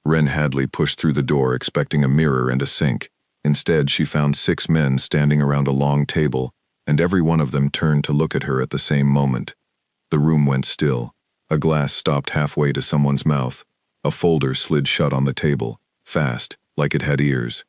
Wren Hadley pushed through the door expecting a mirror and a sink. Instead, she found 6 men standing around a long table, and every one of them turned to look at her at the same moment. The room went still. A glass stopped halfway to someone's mouth. A folder slid shut on the table, fast, like it had ears.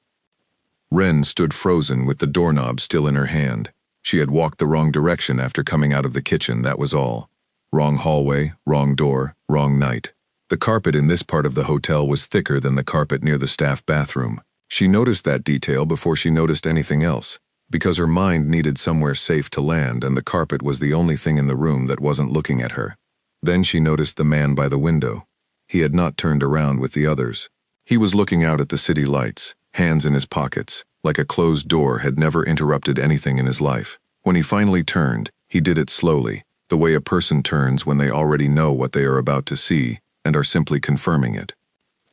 Wren stood frozen with the doorknob still in her hand. She had walked the wrong direction after coming out of the kitchen, that was all. Wrong hallway, wrong door, wrong night. The carpet in this part of the hotel was thicker than the carpet near the staff bathroom. She noticed that detail before she noticed anything else, because her mind needed somewhere safe to land, and the carpet was the only thing in the room that wasn't looking at her. Then she noticed the man by the window. He had not turned around with the others. He was looking out at the city lights, hands in his pockets, like a closed door had never interrupted anything in his life. When he finally turned, he did it slowly, the way a person turns when they already know what they are about to see and are simply confirming it.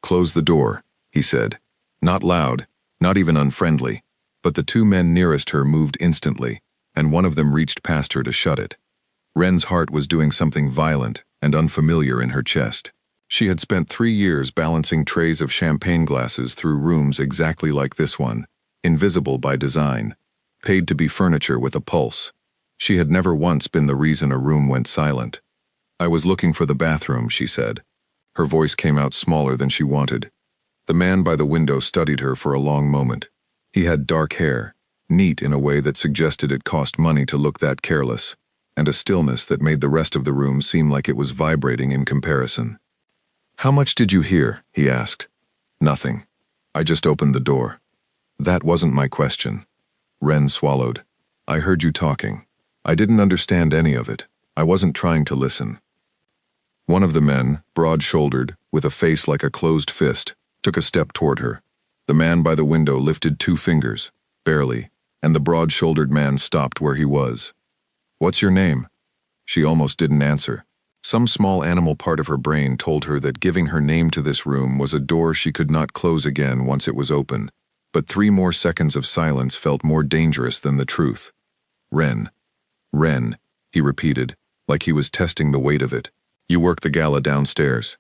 "Close the door," he said. Not loud, not even unfriendly, but the 2 men nearest her moved instantly, and one of them reached past her to shut it. Wren's heart was doing something violent and unfamiliar in her chest. She had spent 3 years balancing trays of champagne glasses through rooms exactly like this one, invisible by design, paid to be furniture with a pulse. She had never once been the reason a room went silent. "I was looking for the bathroom," she said. Her voice came out smaller than she wanted. The man by the window studied her for a long moment. He had dark hair, neat in a way that suggested it cost money to look that careless, and a stillness that made the rest of the room seem like it was vibrating in comparison. "How much did you hear?" he asked. "Nothing. I just opened the door." "That wasn't my question." Wren swallowed. "I heard you talking. I didn't understand any of it. I wasn't trying to listen." One of the men, broad-shouldered, with a face like a closed fist, took a step toward her. The man by the window lifted 2 fingers, barely, and the broad-shouldered man stopped where he was. "What's your name?" She almost didn't answer. Some small animal part of her brain told her that giving her name to this room was a door she could not close again once it was open, but 3 more seconds of silence felt more dangerous than the truth. "Wren. Wren," he repeated, like he was testing the weight of it. "You work the gala downstairs."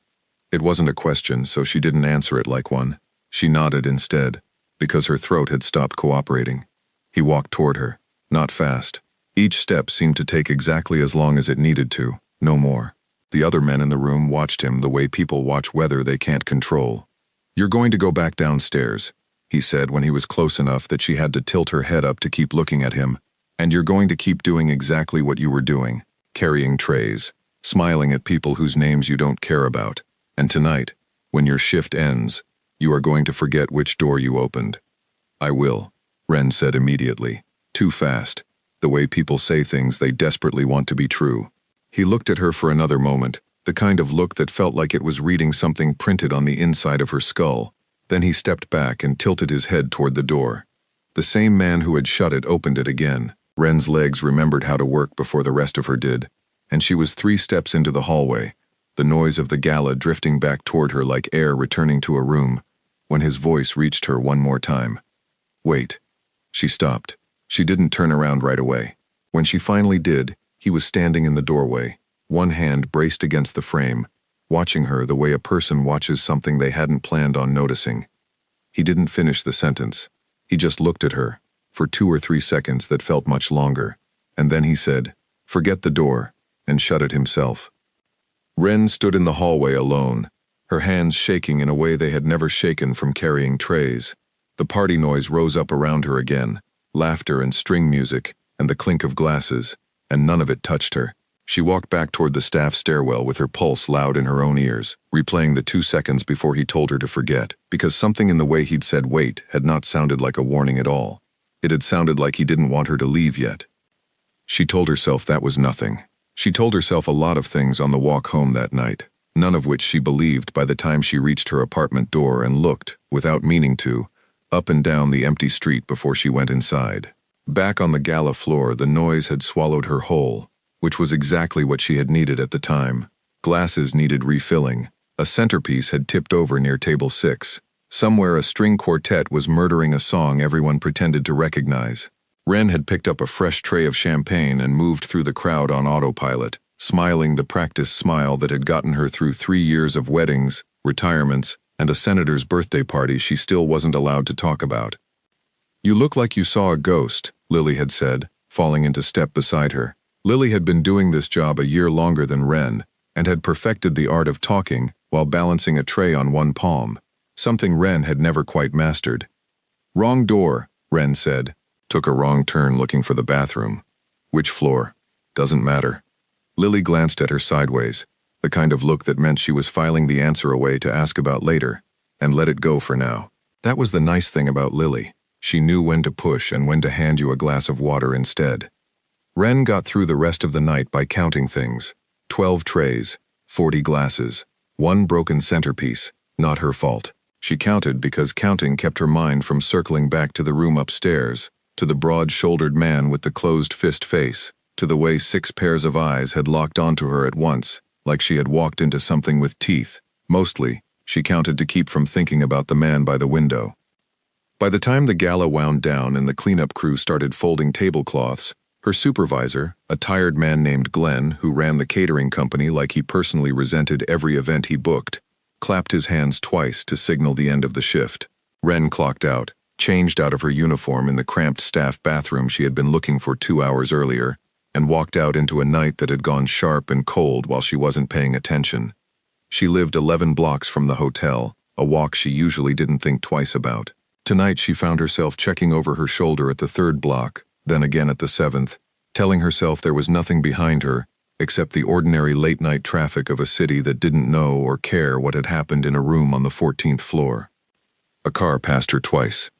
It wasn't a question, so she didn't answer it like one. She nodded instead, because her throat had stopped cooperating. He walked toward her, not fast. Each step seemed to take exactly as long as it needed to, no more. The other men in the room watched him the way people watch weather they can't control. "You're going to go back downstairs," he said when he was close enough that she had to tilt her head up to keep looking at him. "And you're going to keep doing exactly what you were doing, carrying trays, smiling at people whose names you don't care about. And tonight, when your shift ends, you are going to forget which door you opened." "I will," Wren said immediately. Too fast, the way people say things they desperately want to be true. He looked at her for another moment, the kind of look that felt like it was reading something printed on the inside of her skull. Then he stepped back and tilted his head toward the door. The same man who had shut it opened it again. Wren's legs remembered how to work before the rest of her did, and she was 3 steps into the hallway, the noise of the gala drifting back toward her like air returning to a room, when his voice reached her one more time. "Wait." She stopped. She didn't turn around right away. When she finally did, he was standing in the doorway, one hand braced against the frame, watching her the way a person watches something they hadn't planned on noticing. He didn't finish the sentence. He just looked at her, for 2 or 3 seconds that felt much longer, and then he said, "Forget the door," and shut it himself. Wren stood in the hallway alone, her hands shaking in a way they had never shaken from carrying trays. The party noise rose up around her again, laughter and string music, and the clink of glasses, and none of it touched her. She walked back toward the staff stairwell with her pulse loud in her own ears, replaying the 2 seconds before he told her to forget, because something in the way he'd said wait had not sounded like a warning at all. It had sounded like he didn't want her to leave yet. She told herself that was nothing. She told herself a lot of things on the walk home that night, none of which she believed by the time she reached her apartment door and looked, without meaning to, up and down the empty street before she went inside. Back on the gala floor, the noise had swallowed her whole, which was exactly what she had needed at the time. Glasses needed refilling. A centerpiece had tipped over near table 6. Somewhere a string quartet was murdering a song everyone pretended to recognize. Wren had picked up a fresh tray of champagne and moved through the crowd on autopilot, smiling the practiced smile that had gotten her through 3 years of weddings, retirements, and a senator's birthday party she still wasn't allowed to talk about. "You look like you saw a ghost," Lily had said, falling into step beside her. Lily had been doing this job a year longer than Wren, and had perfected the art of talking while balancing a tray on one palm, something Wren had never quite mastered. "Wrong door," Wren said. Took a wrong turn looking for the bathroom. "Which floor?" "Doesn't matter." Lily glanced at her sideways, the kind of look that meant she was filing the answer away to ask about later, and let it go for now. That was the nice thing about Lily. She knew when to push and when to hand you a glass of water instead. Wren got through the rest of the night by counting things. 12 trays, 40 glasses, 1 broken centerpiece, not her fault. She counted because counting kept her mind from circling back to the room upstairs, to the broad-shouldered man with the closed-fist face, to the way 6 pairs of eyes had locked onto her at once, like she had walked into something with teeth. Mostly, she counted to keep from thinking about the man by the window. By the time the gala wound down and the cleanup crew started folding tablecloths, her supervisor, a tired man named Glenn who ran the catering company like he personally resented every event he booked, clapped his hands twice to signal the end of the shift. Wren clocked out, changed out of her uniform in the cramped staff bathroom she had been looking for 2 hours earlier, and walked out into a night that had gone sharp and cold while she wasn't paying attention. She lived 11 blocks from the hotel, a walk she usually didn't think twice about. Tonight she found herself checking over her shoulder at the 3rd block, then again at the 7th, telling herself there was nothing behind her except the ordinary late-night traffic of a city that didn't know or care what had happened in a room on the 14th floor. A car passed her twice.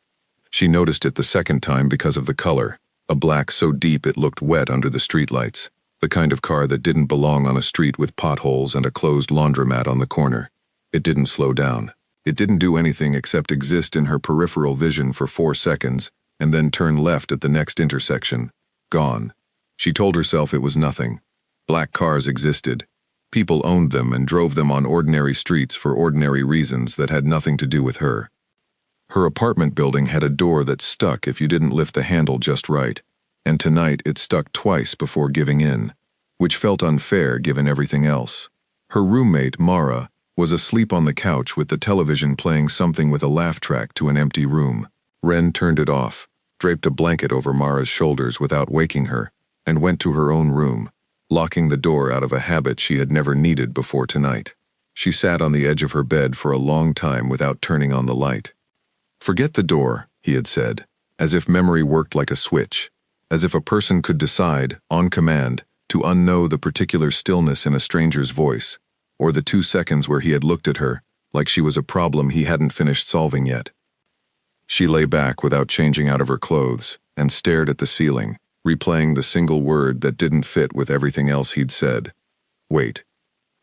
She noticed it the second time because of the color, a black so deep it looked wet under the streetlights, the kind of car that didn't belong on a street with potholes and a closed laundromat on the corner. It didn't slow down. It didn't do anything except exist in her peripheral vision for 4 seconds, and then turn left at the next intersection. Gone. She told herself it was nothing. Black cars existed. People owned them and drove them on ordinary streets for ordinary reasons that had nothing to do with her. Her apartment building had a door that stuck if you didn't lift the handle just right, and tonight it stuck twice before giving in, which felt unfair given everything else. Her roommate, Mara, was asleep on the couch with the television playing something with a laugh track to an empty room. Wren turned it off, draped a blanket over Mara's shoulders without waking her, and went to her own room, locking the door out of a habit she had never needed before tonight. She sat on the edge of her bed for a long time without turning on the light. "Forget the door," he had said, as if memory worked like a switch, as if a person could decide, on command, to unknow the particular stillness in a stranger's voice, or the 2 seconds where he had looked at her, like she was a problem he hadn't finished solving yet. She lay back without changing out of her clothes, and stared at the ceiling, replaying the single word that didn't fit with everything else he'd said. Wait.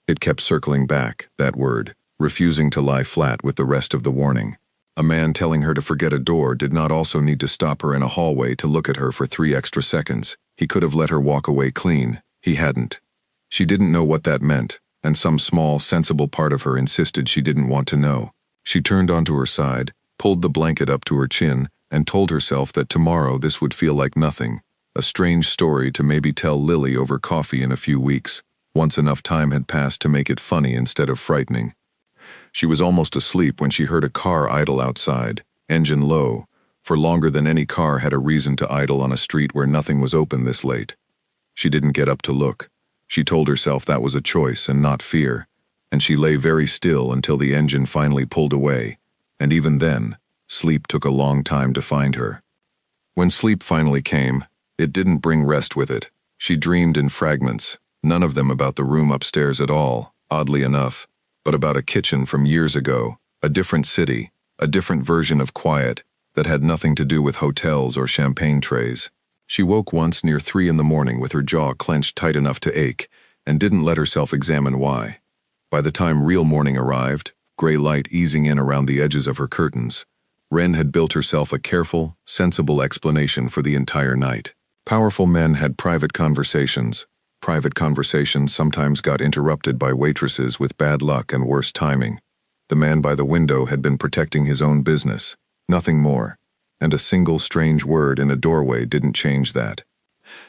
It kept circling back, that word, refusing to lie flat with the rest of the warning. A man telling her to forget a door did not also need to stop her in a hallway to look at her for 3 extra seconds. He could have let her walk away clean. He hadn't. She didn't know what that meant, and some small, sensible part of her insisted she didn't want to know. She turned onto her side, pulled the blanket up to her chin, and told herself that tomorrow this would feel like nothing, a strange story to maybe tell Lily over coffee in a few weeks, once enough time had passed to make it funny instead of frightening. She was almost asleep when she heard a car idle outside, engine low, for longer than any car had a reason to idle on a street where nothing was open this late. She didn't get up to look. She told herself that was a choice and not fear, and she lay very still until the engine finally pulled away, and even then, sleep took a long time to find her. When sleep finally came, it didn't bring rest with it. She dreamed in fragments, none of them about the room upstairs at all, oddly enough, but about a kitchen from years ago, a different city, a different version of quiet that had nothing to do with hotels or champagne trays. She woke once near 3 a.m. with her jaw clenched tight enough to ache, and didn't let herself examine why. By the time real morning arrived, gray light easing in around the edges of her curtains, Wren had built herself a careful, sensible explanation for the entire night. Powerful men had private conversations. Private conversations sometimes got interrupted by waitresses with bad luck and worse timing. The man by the window had been protecting his own business, nothing more, and a single strange word in a doorway didn't change that.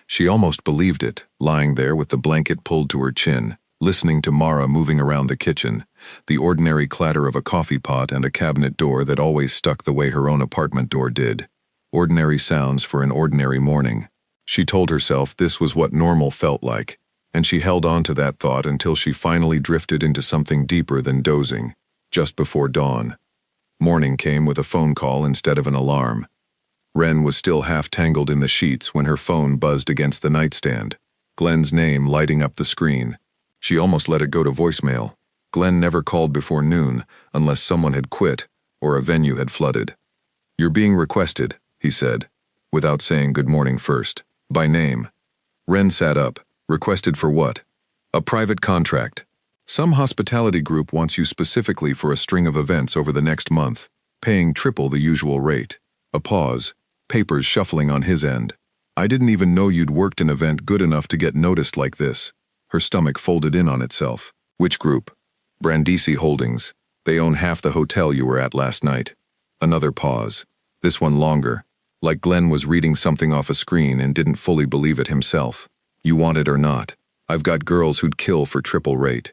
She almost believed it, lying there with the blanket pulled to her chin, listening to Mara moving around the kitchen, The ordinary clatter of a coffee pot and a cabinet door that always stuck the way her own apartment door did. Ordinary sounds for an ordinary morning. She told herself this was what normal felt like, and she held on to that thought until she finally drifted into something deeper than dozing, just before dawn. Morning came with a phone call instead of an alarm. Wren was still half tangled in the sheets when her phone buzzed against the nightstand, Glenn's name lighting up the screen. She almost let it go to voicemail. Glenn never called before noon unless someone had quit or a venue had flooded. "You're being requested," he said, without saying good morning first, by name. Wren sat up. "Requested for what?" "A private contract. Some hospitality group wants you specifically for a string of events over the next month, paying triple the usual rate." A pause, papers shuffling on his end. "I didn't even know you'd worked an event good enough to get noticed like this." Her stomach folded in on itself. "Which group?" "Brandisi Holdings. They own half the hotel you were at last night." Another pause. This one longer, like Glenn was reading something off a screen and didn't fully believe it himself. "You want it or not? I've got girls who'd kill for triple rate."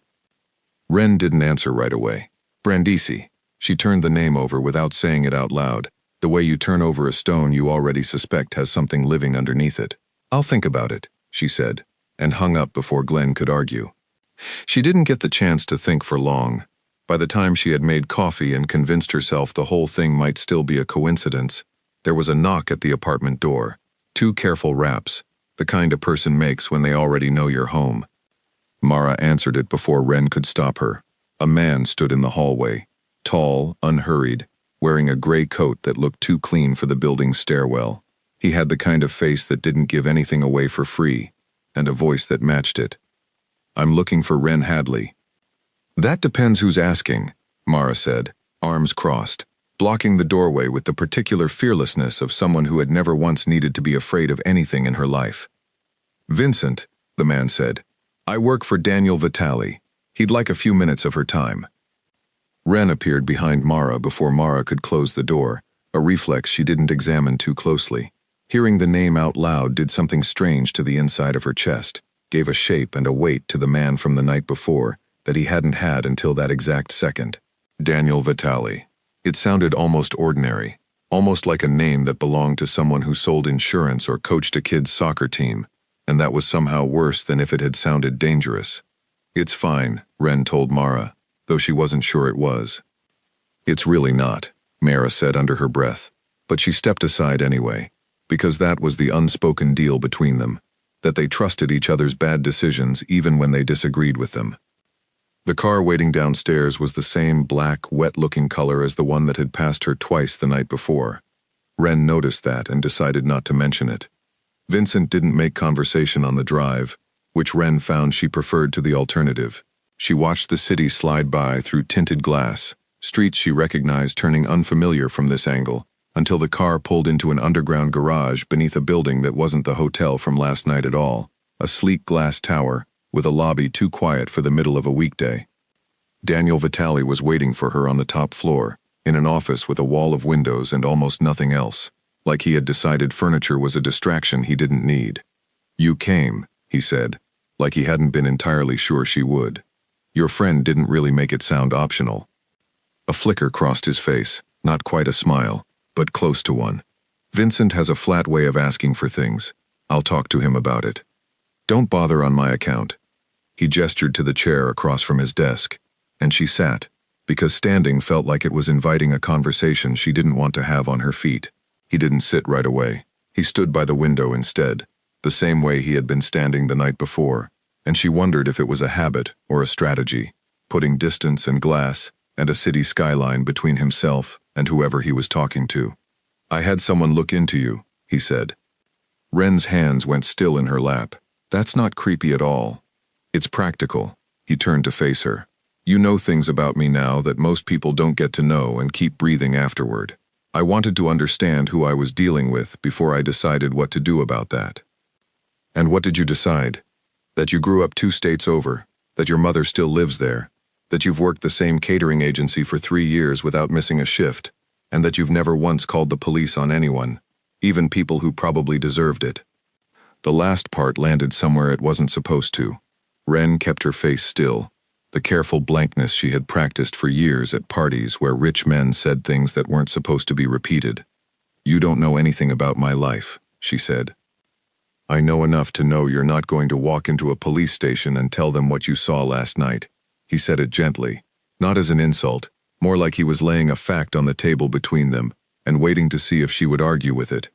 Wren didn't answer right away. "Brandisi." She turned the name over without saying it out loud, the way you turn over a stone you already suspect has something living underneath it. "I'll think about it," she said, and hung up before Glenn could argue. She didn't get the chance to think for long. By the time she had made coffee and convinced herself the whole thing might still be a coincidence, there was a knock at the apartment door. 2 careful raps, the kind a person makes when they already know you're home. Mara answered it before Wren could stop her. A man stood in the hallway, tall, unhurried, wearing a gray coat that looked too clean for the building's stairwell. He had the kind of face that didn't give anything away for free, and a voice that matched it. "I'm looking for Wren Hadley." "That depends who's asking," Mara said, arms crossed, blocking the doorway with the particular fearlessness of someone who had never once needed to be afraid of anything in her life. "Vincent," the man said. "I work for Daniel Vitale. He'd like a few minutes of her time." Wren appeared behind Mara before Mara could close the door, a reflex she didn't examine too closely. Hearing the name out loud did something strange to the inside of her chest, gave a shape and a weight to the man from the night before that he hadn't had until that exact second. Daniel Vitale. It sounded almost ordinary, almost like a name that belonged to someone who sold insurance or coached a kid's soccer team, and that was somehow worse than if it had sounded dangerous. "It's fine," Wren told Mara, though she wasn't sure it was. "It's really not," Mara said under her breath, but she stepped aside anyway, because that was the unspoken deal between them, that they trusted each other's bad decisions even when they disagreed with them. The car waiting downstairs was the same black, wet-looking color as the one that had passed her twice the night before. Wren noticed that and decided not to mention it. Vincent didn't make conversation on the drive, which Wren found she preferred to the alternative. She watched the city slide by through tinted glass, streets she recognized turning unfamiliar from this angle, until the car pulled into an underground garage beneath a building that wasn't the hotel from last night at all, a sleek glass tower, with a lobby too quiet for the middle of a weekday. Daniel Vitale was waiting for her on the top floor, in an office with a wall of windows and almost nothing else, like he had decided furniture was a distraction he didn't need. "You came," he said, like he hadn't been entirely sure she would. "Your friend didn't really make it sound optional." A flicker crossed his face, not quite a smile, but close to one. "Vincent has a flat way of asking for things. I'll talk to him about it. Don't bother on my account." He gestured to the chair across from his desk, and she sat, because standing felt like it was inviting a conversation she didn't want to have on her feet. He didn't sit right away. He stood by the window instead, the same way he had been standing the night before, and she wondered if it was a habit or a strategy, putting distance and glass and a city skyline between himself and whoever he was talking to. "I had someone look into you," he said. Wren's hands went still in her lap. "That's not creepy at all. It's practical." He turned to face her. "You know things about me now that most people don't get to know and keep breathing afterward. I wanted to understand who I was dealing with before I decided what to do about that." "And what did you decide? That you grew up 2 states over, that your mother still lives there, that you've worked the same catering agency for 3 years without missing a shift, and that you've never once called the police on anyone, even people who probably deserved it." The last part landed somewhere it wasn't supposed to. Wren kept her face still. the careful blankness she had practiced for years at parties where rich men said things that weren't supposed to be repeated. "You don't know anything about my life," she said. "I know enough to know you're not going to walk into a police station and tell them what you saw last night." He said it gently, not as an insult, more like he was laying a fact on the table between them and waiting to see if she would argue with it.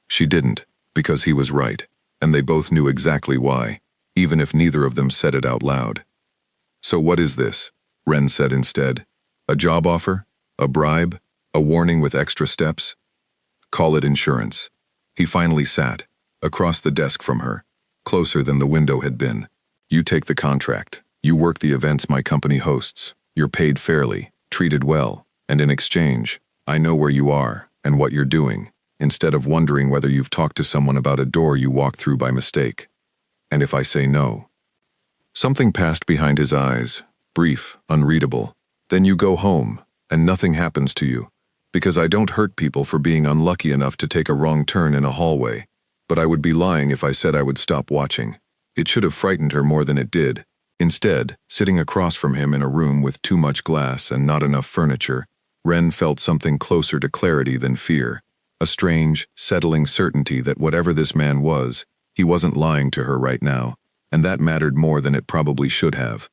She didn't, because he was right, and they both knew exactly why, even if neither of them said it out loud. "So what is this?" Ren said instead. "A job offer? A bribe? A warning with extra steps? Call it insurance." He finally sat, across the desk from her, closer than the window had been. "You take the contract. You work the events my company hosts. You're paid fairly, treated well, and in exchange, I know where you are and what you're doing, instead of wondering whether you've talked to someone about a door you walked through by mistake. And if I say no..." Something passed behind his eyes, brief, unreadable. "Then you go home, and nothing happens to you, because I don't hurt people for being unlucky enough to take a wrong turn in a hallway, but I would be lying if I said I would stop watching." It should have frightened her more than it did. Instead, sitting across from him in a room with too much glass and not enough furniture, Ren felt something closer to clarity than fear, a strange, settling certainty that whatever this man was, he wasn't lying to her right now, and that mattered more than it probably should have.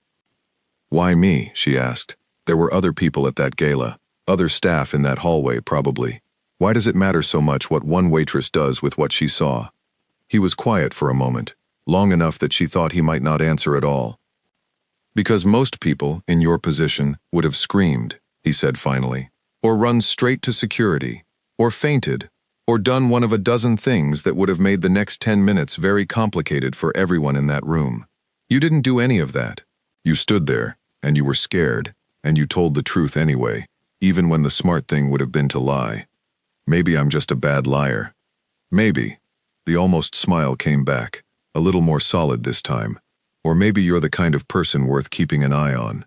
"Why me?" she asked. "There were other people at that gala, other staff in that hallway probably. Why does it matter so much what one waitress does with what she saw?" He was quiet for a moment, long enough that she thought he might not answer at all. "Because most people, in your position, would have screamed," he said finally, "or run straight to security, or fainted, or done one of a dozen things that would have made the next 10 minutes very complicated for everyone in that room. You didn't do any of that. You stood there, and you were scared, and you told the truth anyway, even when the smart thing would have been to lie. Maybe I'm just a bad liar. Maybe." The almost smile came back, a little more solid this time. "Or maybe you're the kind of person worth keeping an eye on."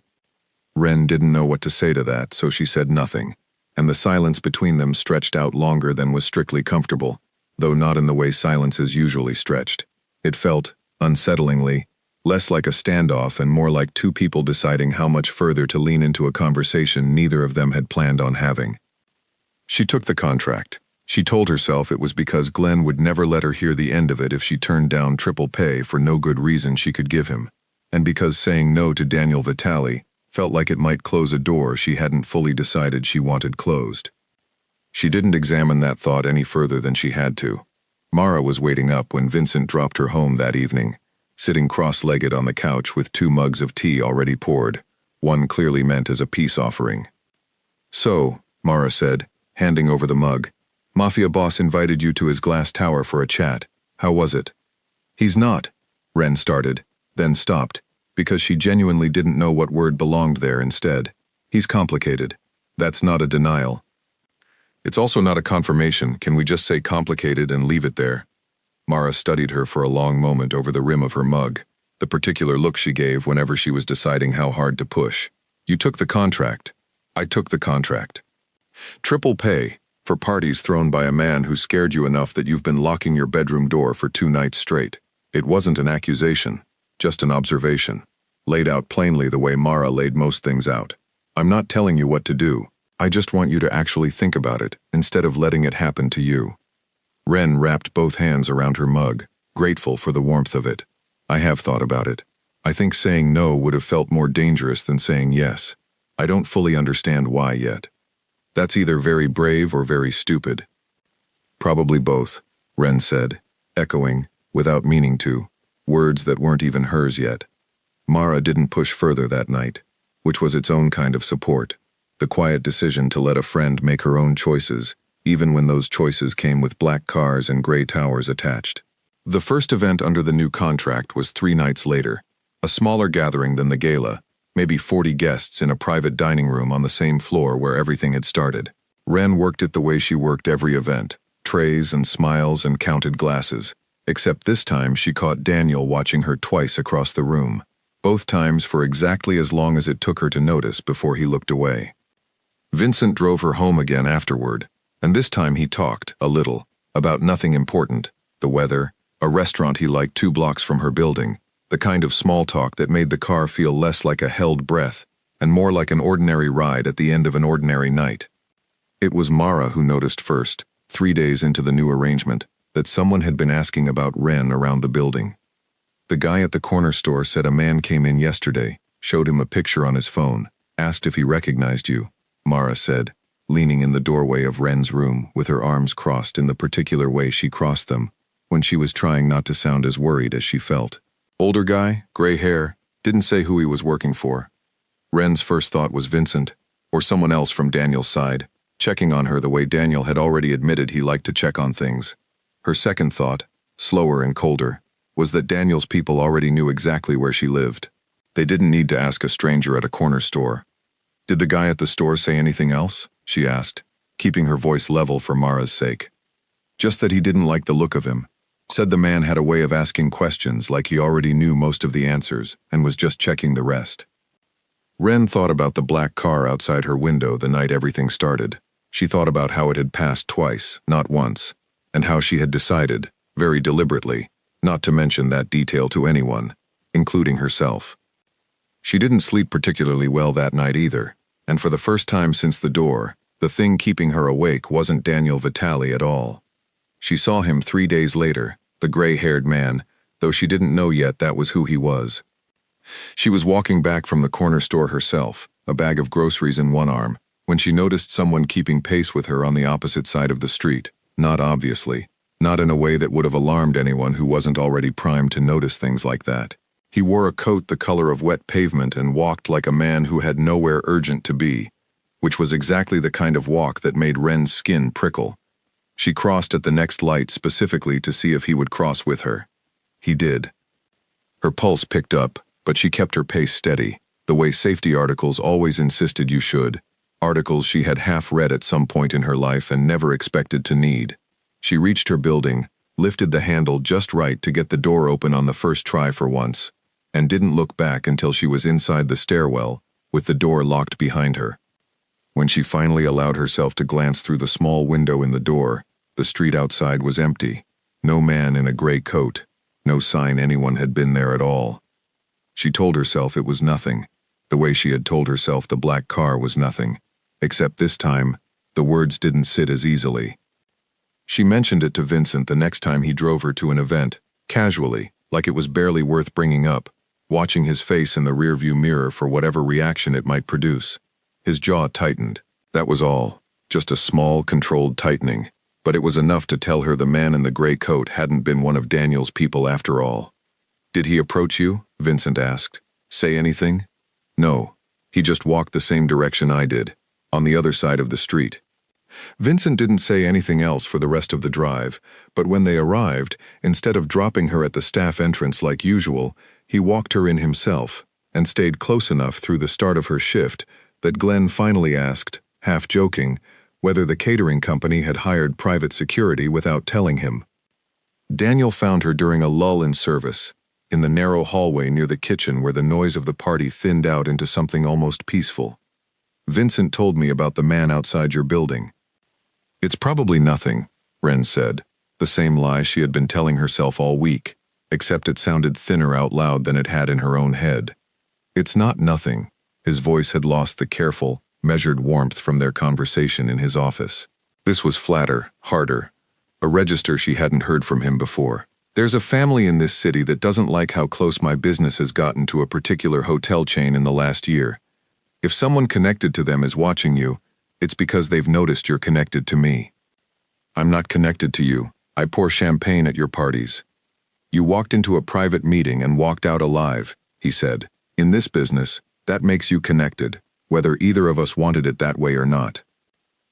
Ren didn't know what to say to that, so she said nothing, and the silence between them stretched out longer than was strictly comfortable, though not in the way silences usually stretched. It felt, unsettlingly, less like a standoff and more like two people deciding how much further to lean into a conversation neither of them had planned on having. She took the contract. She told herself it was because Glenn would never let her hear the end of it if she turned down triple pay for no good reason she could give him, and because saying no to Daniel Vitale felt like it might close a door she hadn't fully decided she wanted closed. She didn't examine that thought any further than she had to. Mara was waiting up when Vincent dropped her home that evening, sitting cross-legged on the couch with 2 mugs of tea already poured, one clearly meant as a peace offering. "So," Mara said, handing over the mug, "Mafia boss invited you to his glass tower for a chat. How was it?" "He's not," Ren started, then stopped, because she genuinely didn't know what word belonged there instead. "He's complicated. That's not a denial." "It's also not a confirmation. Can we just say complicated and leave it there?" Mara studied her for a long moment over the rim of her mug, the particular look she gave whenever she was deciding how hard to push. "You took the contract." "I took the contract. Triple pay, for parties thrown by a man who scared you enough that you've been locking your bedroom door for 2 nights straight." It wasn't an accusation, just an observation, laid out plainly the way Mara laid most things out. "I'm not telling you what to do. I just want you to actually think about it, instead of letting it happen to you." Ren wrapped both hands around her mug, grateful for the warmth of it. "I have thought about it. I think saying no would have felt more dangerous than saying yes. I don't fully understand why yet. That's either very brave or very stupid." "Probably both," Ren said, echoing, without meaning to, words that weren't even hers yet. Mara didn't push further that night, which was its own kind of support, the quiet decision to let a friend make her own choices, even when those choices came with black cars and gray towers attached. The first event under the new contract was 3 nights later, a smaller gathering than the gala, maybe 40 guests in a private dining room on the same floor where everything had started. Ren worked it the way she worked every event, trays and smiles and counted glasses, except this time she caught Daniel watching her twice across the room, both times for exactly as long as it took her to notice before he looked away. Vincent drove her home again afterward, and this time he talked, a little, about nothing important, the weather, a restaurant he liked 2 blocks from her building, the kind of small talk that made the car feel less like a held breath and more like an ordinary ride at the end of an ordinary night. It was Mara who noticed first, 3 days into the new arrangement, that someone had been asking about Ren around the building. The guy at the corner store said a man came in yesterday, showed him a picture on his phone, asked if he recognized you, Mara said, leaning in the doorway of Ren's room with her arms crossed in the particular way she crossed them, when she was trying not to sound as worried as she felt. Older guy, gray hair, didn't say who he was working for. Ren's first thought was Vincent, or someone else from Daniel's side, checking on her the way Daniel had already admitted he liked to check on things. Her second thought, slower and colder, was that Daniel's people already knew exactly where she lived. They didn't need to ask a stranger at a corner store. Did the guy at the store say anything else? She asked, keeping her voice level for Mara's sake. Just that he didn't like the look of him. Said the man had a way of asking questions like he already knew most of the answers and was just checking the rest. Ren thought about the black car outside her window the night everything started. She thought about how it had passed twice, not once, and how she had decided, very deliberately, not to mention that detail to anyone, including herself. She didn't sleep particularly well that night either, and for the first time since the door, the thing keeping her awake wasn't Daniel Vitali at all. She saw him 3 days later, the gray-haired man, though she didn't know yet that was who he was. She was walking back from the corner store herself, a bag of groceries in one arm, when she noticed someone keeping pace with her on the opposite side of the street, not obviously, not in a way that would have alarmed anyone who wasn't already primed to notice things like that. He wore a coat the color of wet pavement and walked like a man who had nowhere urgent to be, which was exactly the kind of walk that made Ren's skin prickle. She crossed at the next light specifically to see if he would cross with her. He did. Her pulse picked up, but she kept her pace steady, the way safety articles always insisted you should, articles she had half read at some point in her life and never expected to need. She reached her building, lifted the handle just right to get the door open on the first try for once, and didn't look back until she was inside the stairwell, with the door locked behind her. When she finally allowed herself to glance through the small window in the door, the street outside was empty. No man in a gray coat, no sign anyone had been there at all. She told herself it was nothing, the way she had told herself the black car was nothing, except this time, the words didn't sit as easily. She mentioned it to Vincent the next time he drove her to an event, casually, like it was barely worth bringing up, watching his face in the rearview mirror for whatever reaction it might produce. His jaw tightened. That was all, just a small, controlled tightening, but it was enough to tell her the man in the gray coat hadn't been one of Daniel's people after all. "Did he approach you?" Vincent asked. "Say anything?" "No. He just walked the same direction I did, on the other side of the street." Vincent didn't say anything else for the rest of the drive, but when they arrived, instead of dropping her at the staff entrance like usual, he walked her in himself, and stayed close enough through the start of her shift that Glenn finally asked, half joking, whether the catering company had hired private security without telling him. Daniel found her during a lull in service, in the narrow hallway near the kitchen where the noise of the party thinned out into something almost peaceful. "Vincent told me about the man outside your building." "It's probably nothing," Ren said, the same lie she had been telling herself all week, except it sounded thinner out loud than it had in her own head. "It's not nothing." His voice had lost the careful, measured warmth from their conversation in his office. This was flatter, harder, a register she hadn't heard from him before. "There's a family in this city that doesn't like how close my business has gotten to a particular hotel chain in the last year. If someone connected to them is watching you, it's because they've noticed you're connected to me." "I'm not connected to you. I pour champagne at your parties." "You walked into a private meeting and walked out alive," he said. "In this business, that makes you connected, whether either of us wanted it that way or not."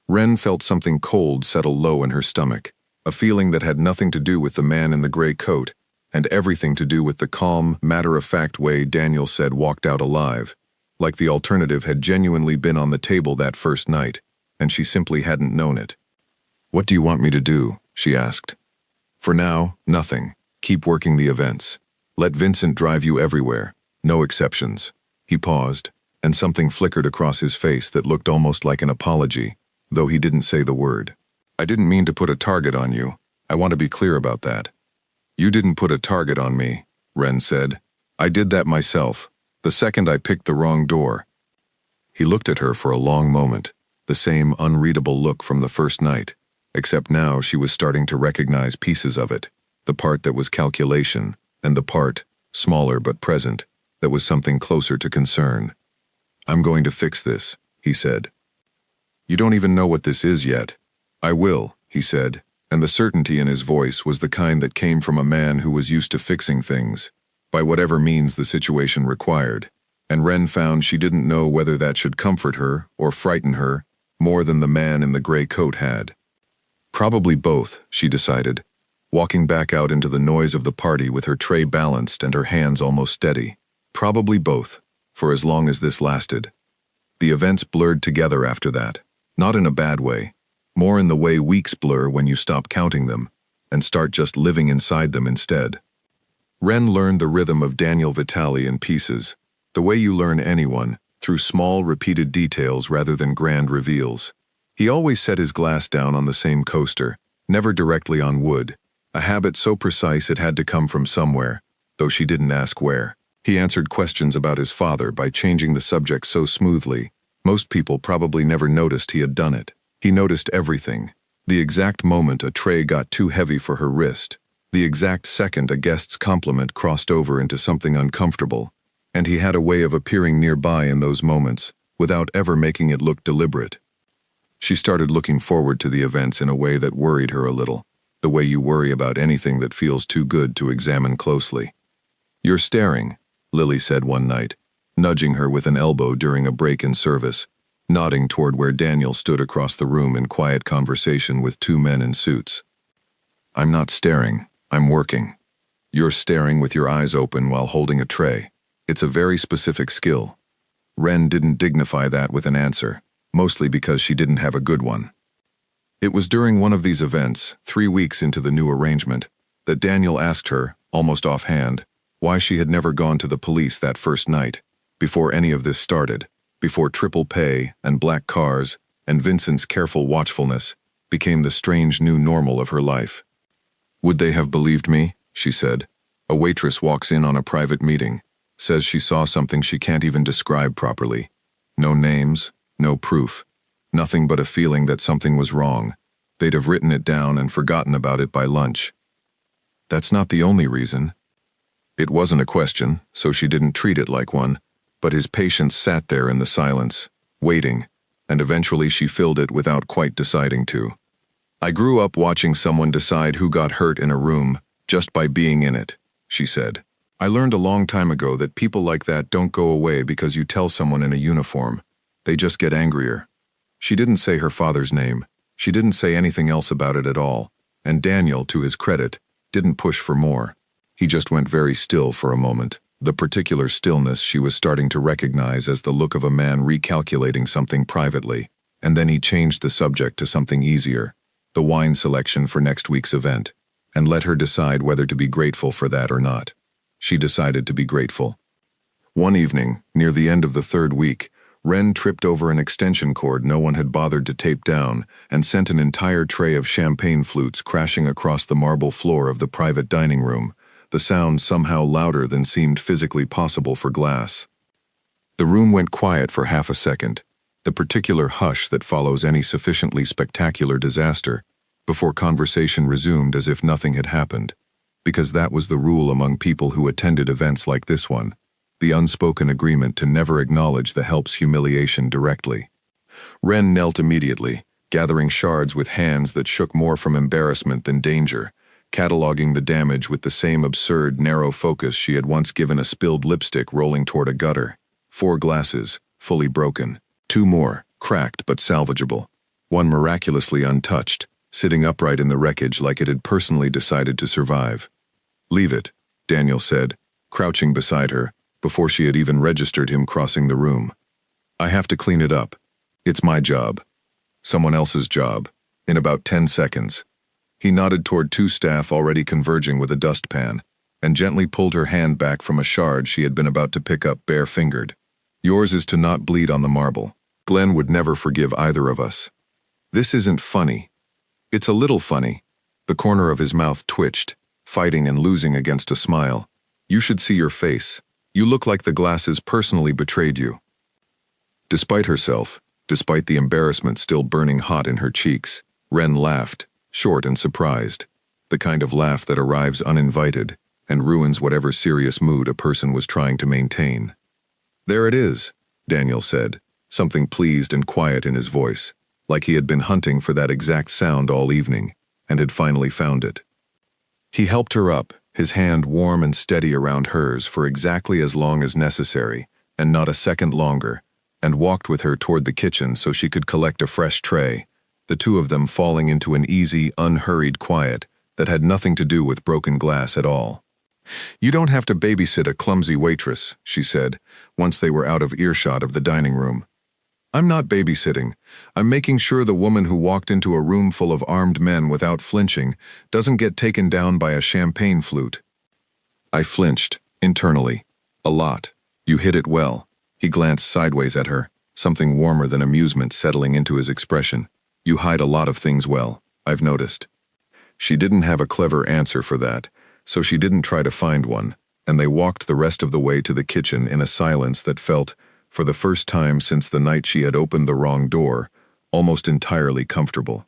Ren felt something cold settle low in her stomach, a feeling that had nothing to do with the man in the gray coat, and everything to do with the calm, matter-of-fact way Daniel said walked out alive, like the alternative had genuinely been on the table that first night, and she simply hadn't known it. "What do you want me to do?" she asked. "For now, nothing. Keep working the events. Let Vincent drive you everywhere. No exceptions." He paused, and something flickered across his face that looked almost like an apology, though he didn't say the word. "I didn't mean to put a target on you. I want to be clear about that." "You didn't put a target on me," Ren said. I did that myself, the second I picked the wrong door. He looked at her for a long moment, the same unreadable look from the first night, except now she was starting to recognize pieces of it, the part that was calculation, and the part, smaller but present, that was something closer to concern. I'm going to fix this, he said. You don't even know what this is yet. I will, he said, and the certainty in his voice was the kind that came from a man who was used to fixing things, by whatever means the situation required, and Ren found she didn't know whether that should comfort her or frighten her more than the man in the gray coat had. Probably both, she decided, walking back out into the noise of the party with her tray balanced and her hands almost steady. Probably both, for as long as this lasted. The events blurred together after that, not in a bad way, more in the way weeks blur when you stop counting them and start just living inside them instead. Ren learned the rhythm of Daniel Vitali in pieces, the way you learn anyone, through small, repeated details rather than grand reveals. He always set his glass down on the same coaster, never directly on wood, a habit so precise it had to come from somewhere, though she didn't ask where. He answered questions about his father by changing the subject so smoothly, most people probably never noticed he had done it. He noticed everything. The exact moment a tray got too heavy for her wrist, the exact second a guest's compliment crossed over into something uncomfortable, and he had a way of appearing nearby in those moments, without ever making it look deliberate. She started looking forward to the events in a way that worried her a little, the way you worry about anything that feels too good to examine closely. You're staring, Lily said one night, nudging her with an elbow during a break in service, nodding toward where Daniel stood across the room in quiet conversation with two men in suits. I'm not staring, I'm working. You're staring with your eyes open while holding a tray. It's a very specific skill. Ren didn't dignify that with an answer, mostly because she didn't have a good one. It was during one of these events, 3 weeks into the new arrangement, that Daniel asked her, almost offhand, why she had never gone to the police that first night, before any of this started, before triple pay and black cars and Vincent's careful watchfulness became the strange new normal of her life. Would they have believed me? She said. A waitress walks in on a private meeting, says she saw something she can't even describe properly. No names, no proof, nothing but a feeling that something was wrong. They'd have written it down and forgotten about it by lunch. That's not the only reason. It wasn't a question, so she didn't treat it like one, but his patience sat there in the silence, waiting, and eventually she filled it without quite deciding to. I grew up watching someone decide who got hurt in a room just by being in it, she said. I learned a long time ago that people like that don't go away because you tell someone in a uniform. They just get angrier. She didn't say her father's name. She didn't say anything else about it at all, and Daniel, to his credit, didn't push for more. He just went very still for a moment, the particular stillness she was starting to recognize as the look of a man recalculating something privately, and then he changed the subject to something easier, the wine selection for next week's event, and let her decide whether to be grateful for that or not. She decided to be grateful. One evening, near the end of the 3rd week, Ren tripped over an extension cord no one had bothered to tape down and sent an entire tray of champagne flutes crashing across the marble floor of the private dining room, the sound somehow louder than seemed physically possible for glass. The room went quiet for half a second, the particular hush that follows any sufficiently spectacular disaster, before conversation resumed as if nothing had happened, because that was the rule among people who attended events like this one, the unspoken agreement to never acknowledge the help's humiliation directly. Ren knelt immediately, gathering shards with hands that shook more from embarrassment than danger, cataloging the damage with the same absurd, narrow focus she had once given a spilled lipstick rolling toward a gutter. 4 glasses, fully broken. 2 more, cracked but salvageable. 1 miraculously untouched, sitting upright in the wreckage like it had personally decided to survive. Leave it, Daniel said, crouching beside her, before she had even registered him crossing the room. I have to clean it up. It's my job. Someone else's job. In about 10 seconds. He nodded toward 2 staff already converging with a dustpan, and gently pulled her hand back from a shard she had been about to pick up bare-fingered. Yours is to not bleed on the marble. Glenn would never forgive either of us. This isn't funny. It's a little funny. The corner of his mouth twitched, fighting and losing against a smile. You should see your face. You look like the glasses personally betrayed you." Despite herself, despite the embarrassment still burning hot in her cheeks, Ren laughed, short and surprised, the kind of laugh that arrives uninvited and ruins whatever serious mood a person was trying to maintain. "There it is," Daniel said, something pleased and quiet in his voice, like he had been hunting for that exact sound all evening, and had finally found it. He helped her up, his hand warm and steady around hers for exactly as long as necessary, and not a second longer, and walked with her toward the kitchen so she could collect a fresh tray, the two of them falling into an easy, unhurried quiet that had nothing to do with broken glass at all. "You don't have to babysit a clumsy waitress," she said, once they were out of earshot of the dining room. "I'm not babysitting. I'm making sure the woman who walked into a room full of armed men without flinching doesn't get taken down by a champagne flute." I flinched, internally. "A lot. You hit it well." He glanced sideways at her, something warmer than amusement settling into his expression. "You hide a lot of things well, I've noticed." She didn't have a clever answer for that, so she didn't try to find one, and they walked the rest of the way to the kitchen in a silence that felt, for the first time since the night she had opened the wrong door, almost entirely comfortable.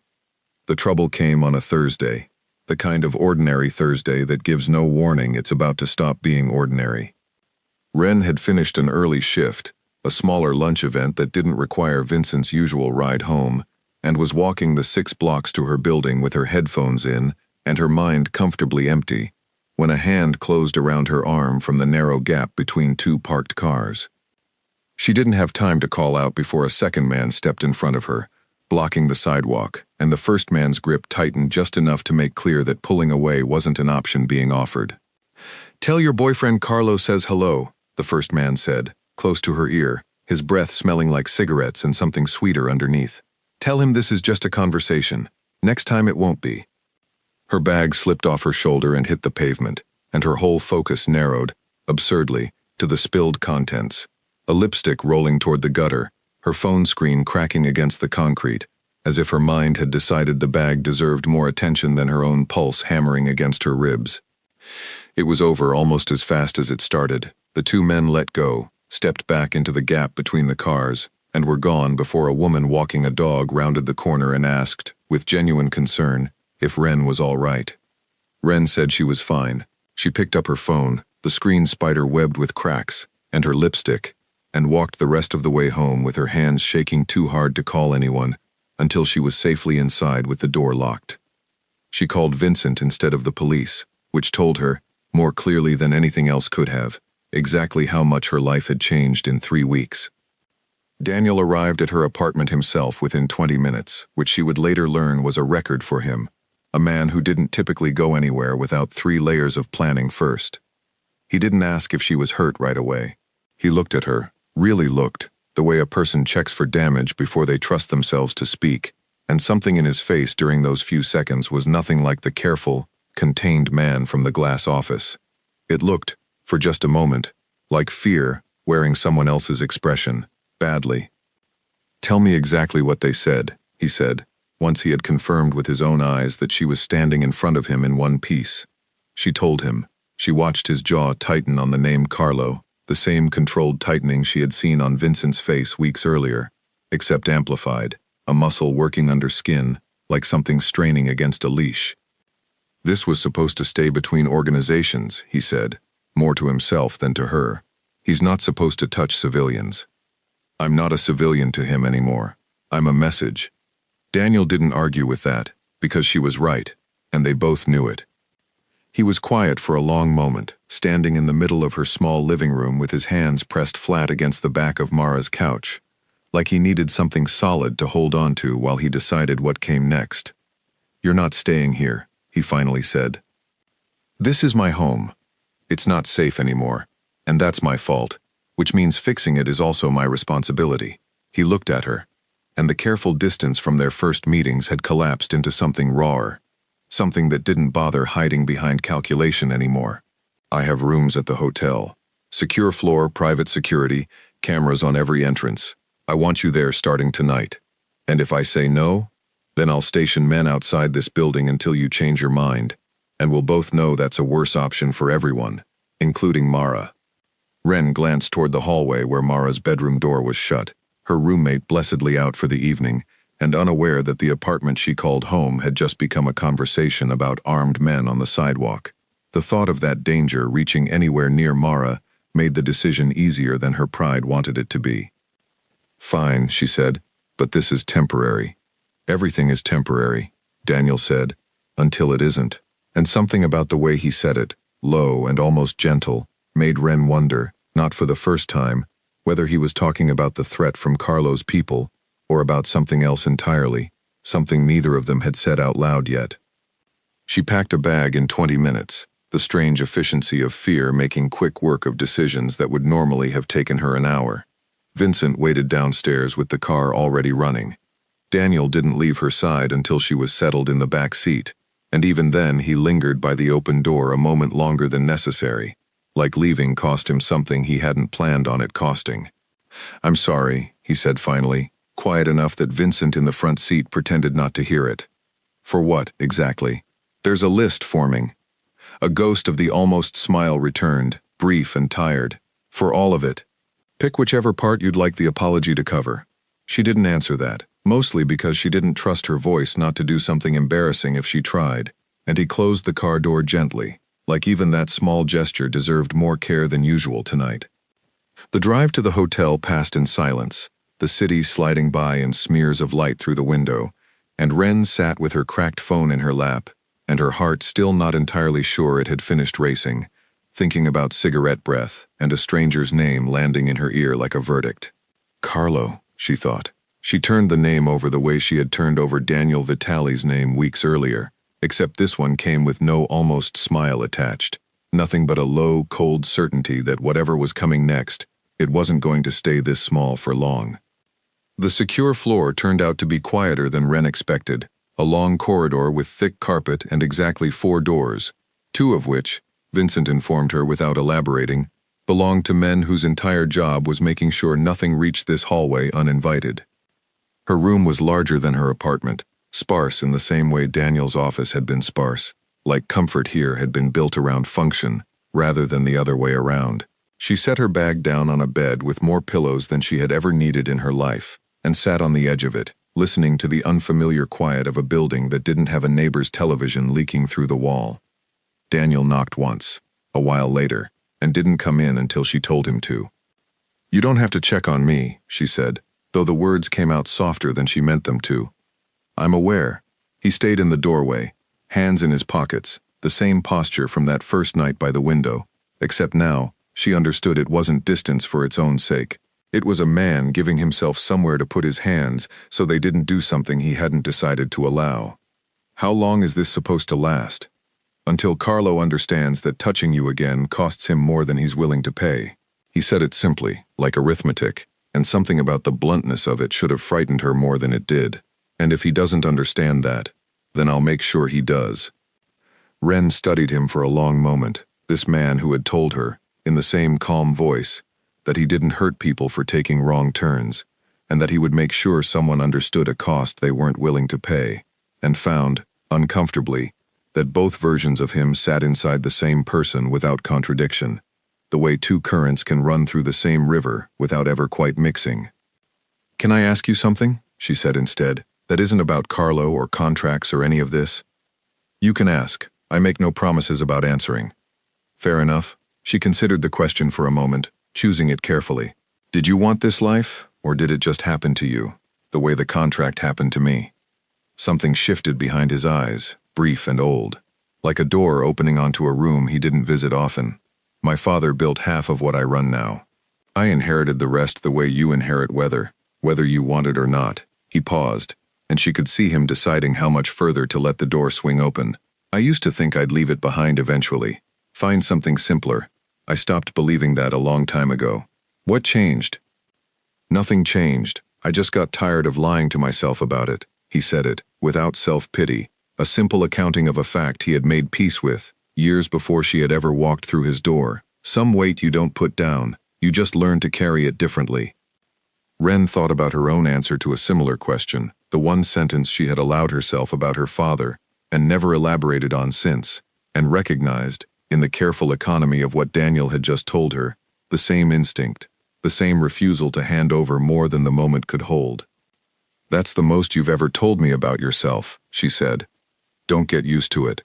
The trouble came on a Thursday, the kind of ordinary Thursday that gives no warning it's about to stop being ordinary. Ren had finished an early shift, a smaller lunch event that didn't require Vincent's usual ride home, and was walking the 6 blocks to her building with her headphones in and her mind comfortably empty, when a hand closed around her arm from the narrow gap between 2 parked cars. She didn't have time to call out before a second man stepped in front of her, blocking the sidewalk, and the first man's grip tightened just enough to make clear that pulling away wasn't an option being offered. "Tell your boyfriend Carlo says hello," the first man said, close to her ear, his breath smelling like cigarettes and something sweeter underneath. "Tell him this is just a conversation. Next time it won't be." Her bag slipped off her shoulder and hit the pavement, and her whole focus narrowed, absurdly, to the spilled contents. A lipstick rolling toward the gutter, her phone screen cracking against the concrete, as if her mind had decided the bag deserved more attention than her own pulse hammering against her ribs. It was over almost as fast as it started. The 2 men let go, stepped back into the gap between the cars, and were gone before a woman walking a dog rounded the corner and asked, with genuine concern, if Ren was all right. Ren said she was fine. She picked up her phone, the screen spider webbed with cracks, and her lipstick, and walked the rest of the way home with her hands shaking too hard to call anyone, until she was safely inside with the door locked. She called Vincent instead of the police, which told her, more clearly than anything else could have, exactly how much her life had changed in 3 weeks. Daniel arrived at her apartment himself within 20 minutes, which she would later learn was a record for him, a man who didn't typically go anywhere without 3 layers of planning first. He didn't ask if she was hurt right away. He looked at her, really looked, the way a person checks for damage before they trust themselves to speak, and something in his face during those few seconds was nothing like the careful, contained man from the glass office. It looked, for just a moment, like fear wearing someone else's expression, badly. "Tell me exactly what they said," he said, once he had confirmed with his own eyes that she was standing in front of him in one piece. She told him. She watched his jaw tighten on the name Carlo, the same controlled tightening she had seen on Vincent's face weeks earlier, except amplified, a muscle working under skin, like something straining against a leash. "This was supposed to stay between organizations," he said, more to himself than to her. "He's not supposed to touch civilians." "I'm not a civilian to him anymore. I'm a message." Daniel didn't argue with that, because she was right, and they both knew it. He was quiet for a long moment, standing in the middle of her small living room with his hands pressed flat against the back of Mara's couch, like he needed something solid to hold on to while he decided what came next. "You're not staying here," he finally said. "This is my home. It's not safe anymore, and that's my fault, which means fixing it is also my responsibility." He looked at her, and the careful distance from their first meetings had collapsed into something rawer, something that didn't bother hiding behind calculation anymore. "I have rooms at the hotel. Secure floor, private security, cameras on every entrance. I want you there starting tonight. And if I say no, then I'll station men outside this building until you change your mind, and we'll both know that's a worse option for everyone, including Mara." Wren glanced toward the hallway where Mara's bedroom door was shut, her roommate blessedly out for the evening, and unaware that the apartment she called home had just become a conversation about armed men on the sidewalk. The thought of that danger reaching anywhere near Mara made the decision easier than her pride wanted it to be. "Fine," she said, "but this is temporary." "Everything is temporary," Daniel said, "until it isn't." And something about the way he said it, low and almost gentle, made Wren wonder, not for the first time, whether he was talking about the threat from Carlo's people or about something else entirely, something neither of them had said out loud yet. She packed a bag in 20 minutes, the strange efficiency of fear making quick work of decisions that would normally have taken her an hour. Vincent waited downstairs with the car already running. Daniel didn't leave her side until she was settled in the back seat, and even then he lingered by the open door a moment longer than necessary, like leaving cost him something he hadn't planned on it costing. "I'm sorry," he said finally, quiet enough that Vincent in the front seat pretended not to hear it. "For what, exactly?" "There's a list forming." A ghost of the almost smile returned, brief and tired. "For all of it. Pick whichever part you'd like the apology to cover." She didn't answer that, mostly because she didn't trust her voice not to do something embarrassing if she tried, and he closed the car door gently, like even that small gesture deserved more care than usual tonight. The drive to the hotel passed in silence, the city sliding by in smears of light through the window, and Wren sat with her cracked phone in her lap, and her heart still not entirely sure it had finished racing, thinking about cigarette breath and a stranger's name landing in her ear like a verdict. "Carlo," she thought. She turned the name over the way she had turned over Daniel Vitale's name weeks earlier, except this one came with no almost smile attached, nothing but a low, cold certainty that whatever was coming next, it wasn't going to stay this small for long. The secure floor turned out to be quieter than Wren expected, a long corridor with thick carpet and exactly 4 doors, 2 of which, Vincent informed her without elaborating, belonged to men whose entire job was making sure nothing reached this hallway uninvited. Her room was larger than her apartment, sparse in the same way Daniel's office had been sparse, like comfort here had been built around function, rather than the other way around. She set her bag down on a bed with more pillows than she had ever needed in her life, and sat on the edge of it, listening to the unfamiliar quiet of a building that didn't have a neighbor's television leaking through the wall. Daniel knocked once, a while later, and didn't come in until she told him to. "You don't have to check on me," she said, though the words came out softer than she meant them to. "I'm aware." He stayed in the doorway, hands in his pockets, the same posture from that first night by the window, except now, she understood it wasn't distance for its own sake. It was a man giving himself somewhere to put his hands so they didn't do something he hadn't decided to allow. How long is this supposed to last? Until Carlo understands that touching you again costs him more than he's willing to pay. He said it simply, like arithmetic, and something about the bluntness of it should have frightened her more than it did. And if he doesn't understand that, then I'll make sure he does. Wren studied him for a long moment, this man who had told her, in the same calm voice, that he didn't hurt people for taking wrong turns, and that he would make sure someone understood a cost they weren't willing to pay, and found, uncomfortably, that both versions of him sat inside the same person without contradiction, the way 2 currents can run through the same river without ever quite mixing. "Can I ask you something?" she said instead, "that isn't about Carlo or contracts or any of this?" "You can ask. I make no promises about answering." "Fair enough." She considered the question for a moment, choosing it carefully. "Did you want this life, or did it just happen to you, the way the contract happened to me?" Something shifted behind his eyes, brief and old, like a door opening onto a room he didn't visit often. "My father built half of what I run now. I inherited the rest the way you inherit whether you want it or not." He paused, and she could see him deciding how much further to let the door swing open. "I used to think I'd leave it behind eventually, find something simpler. I stopped believing that a long time ago." "What changed?" "Nothing changed. I just got tired of lying to myself about it." He said it, without self-pity, a simple accounting of a fact he had made peace with, years before she had ever walked through his door. Some weight you don't put down, you just learn to carry it differently. Wren thought about her own answer to a similar question, the one sentence she had allowed herself about her father, and never elaborated on since, and recognized, in the careful economy of what Daniel had just told her, the same instinct, the same refusal to hand over more than the moment could hold. "That's the most you've ever told me about yourself," she said. "Don't get used to it."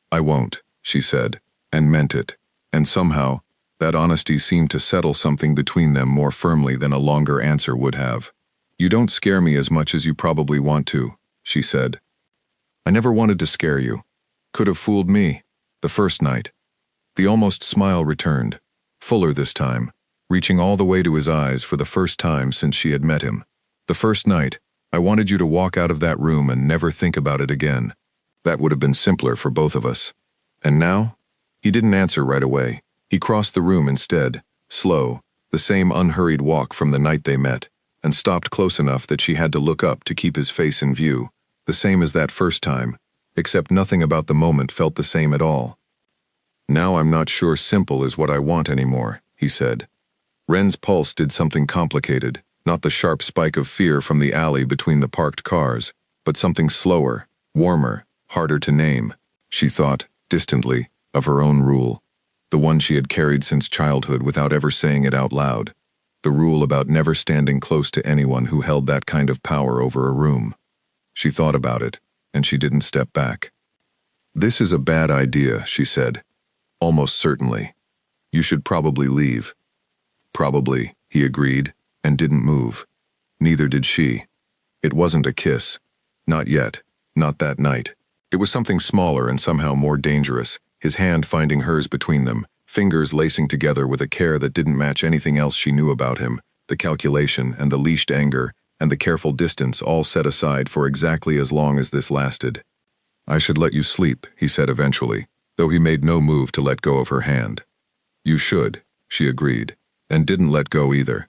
"I won't," she said, and meant it, and somehow, that honesty seemed to settle something between them more firmly than a longer answer would have. "You don't scare me as much as you probably want to," she said. "I never wanted to scare you. Could have fooled me. The first night." The almost smile returned, fuller this time, reaching all the way to his eyes for the first time since she had met him. "The first night, I wanted you to walk out of that room and never think about it again. That would have been simpler for both of us. And now?" He didn't answer right away. He crossed the room instead, slow, the same unhurried walk from the night they met, and stopped close enough that she had to look up to keep his face in view, the same as that first time, except nothing about the moment felt the same at all. "Now I'm not sure simple is what I want anymore," he said. Ren's pulse did something complicated, not the sharp spike of fear from the alley between the parked cars, but something slower, warmer, harder to name. She thought, distantly, of her own rule, the one she had carried since childhood without ever saying it out loud, the rule about never standing close to anyone who held that kind of power over a room. She thought about it, and she didn't step back. "This is a bad idea," she said. "Almost certainly. You should probably leave." "Probably," he agreed, and didn't move. Neither did she. It wasn't a kiss. Not yet. Not that night. It was something smaller and somehow more dangerous, his hand finding hers between them, fingers lacing together with a care that didn't match anything else she knew about him, the calculation and the leashed anger and the careful distance all set aside for exactly as long as this lasted. "I should let you sleep," he said eventually, though he made no move to let go of her hand. "You should," she agreed, and didn't let go either.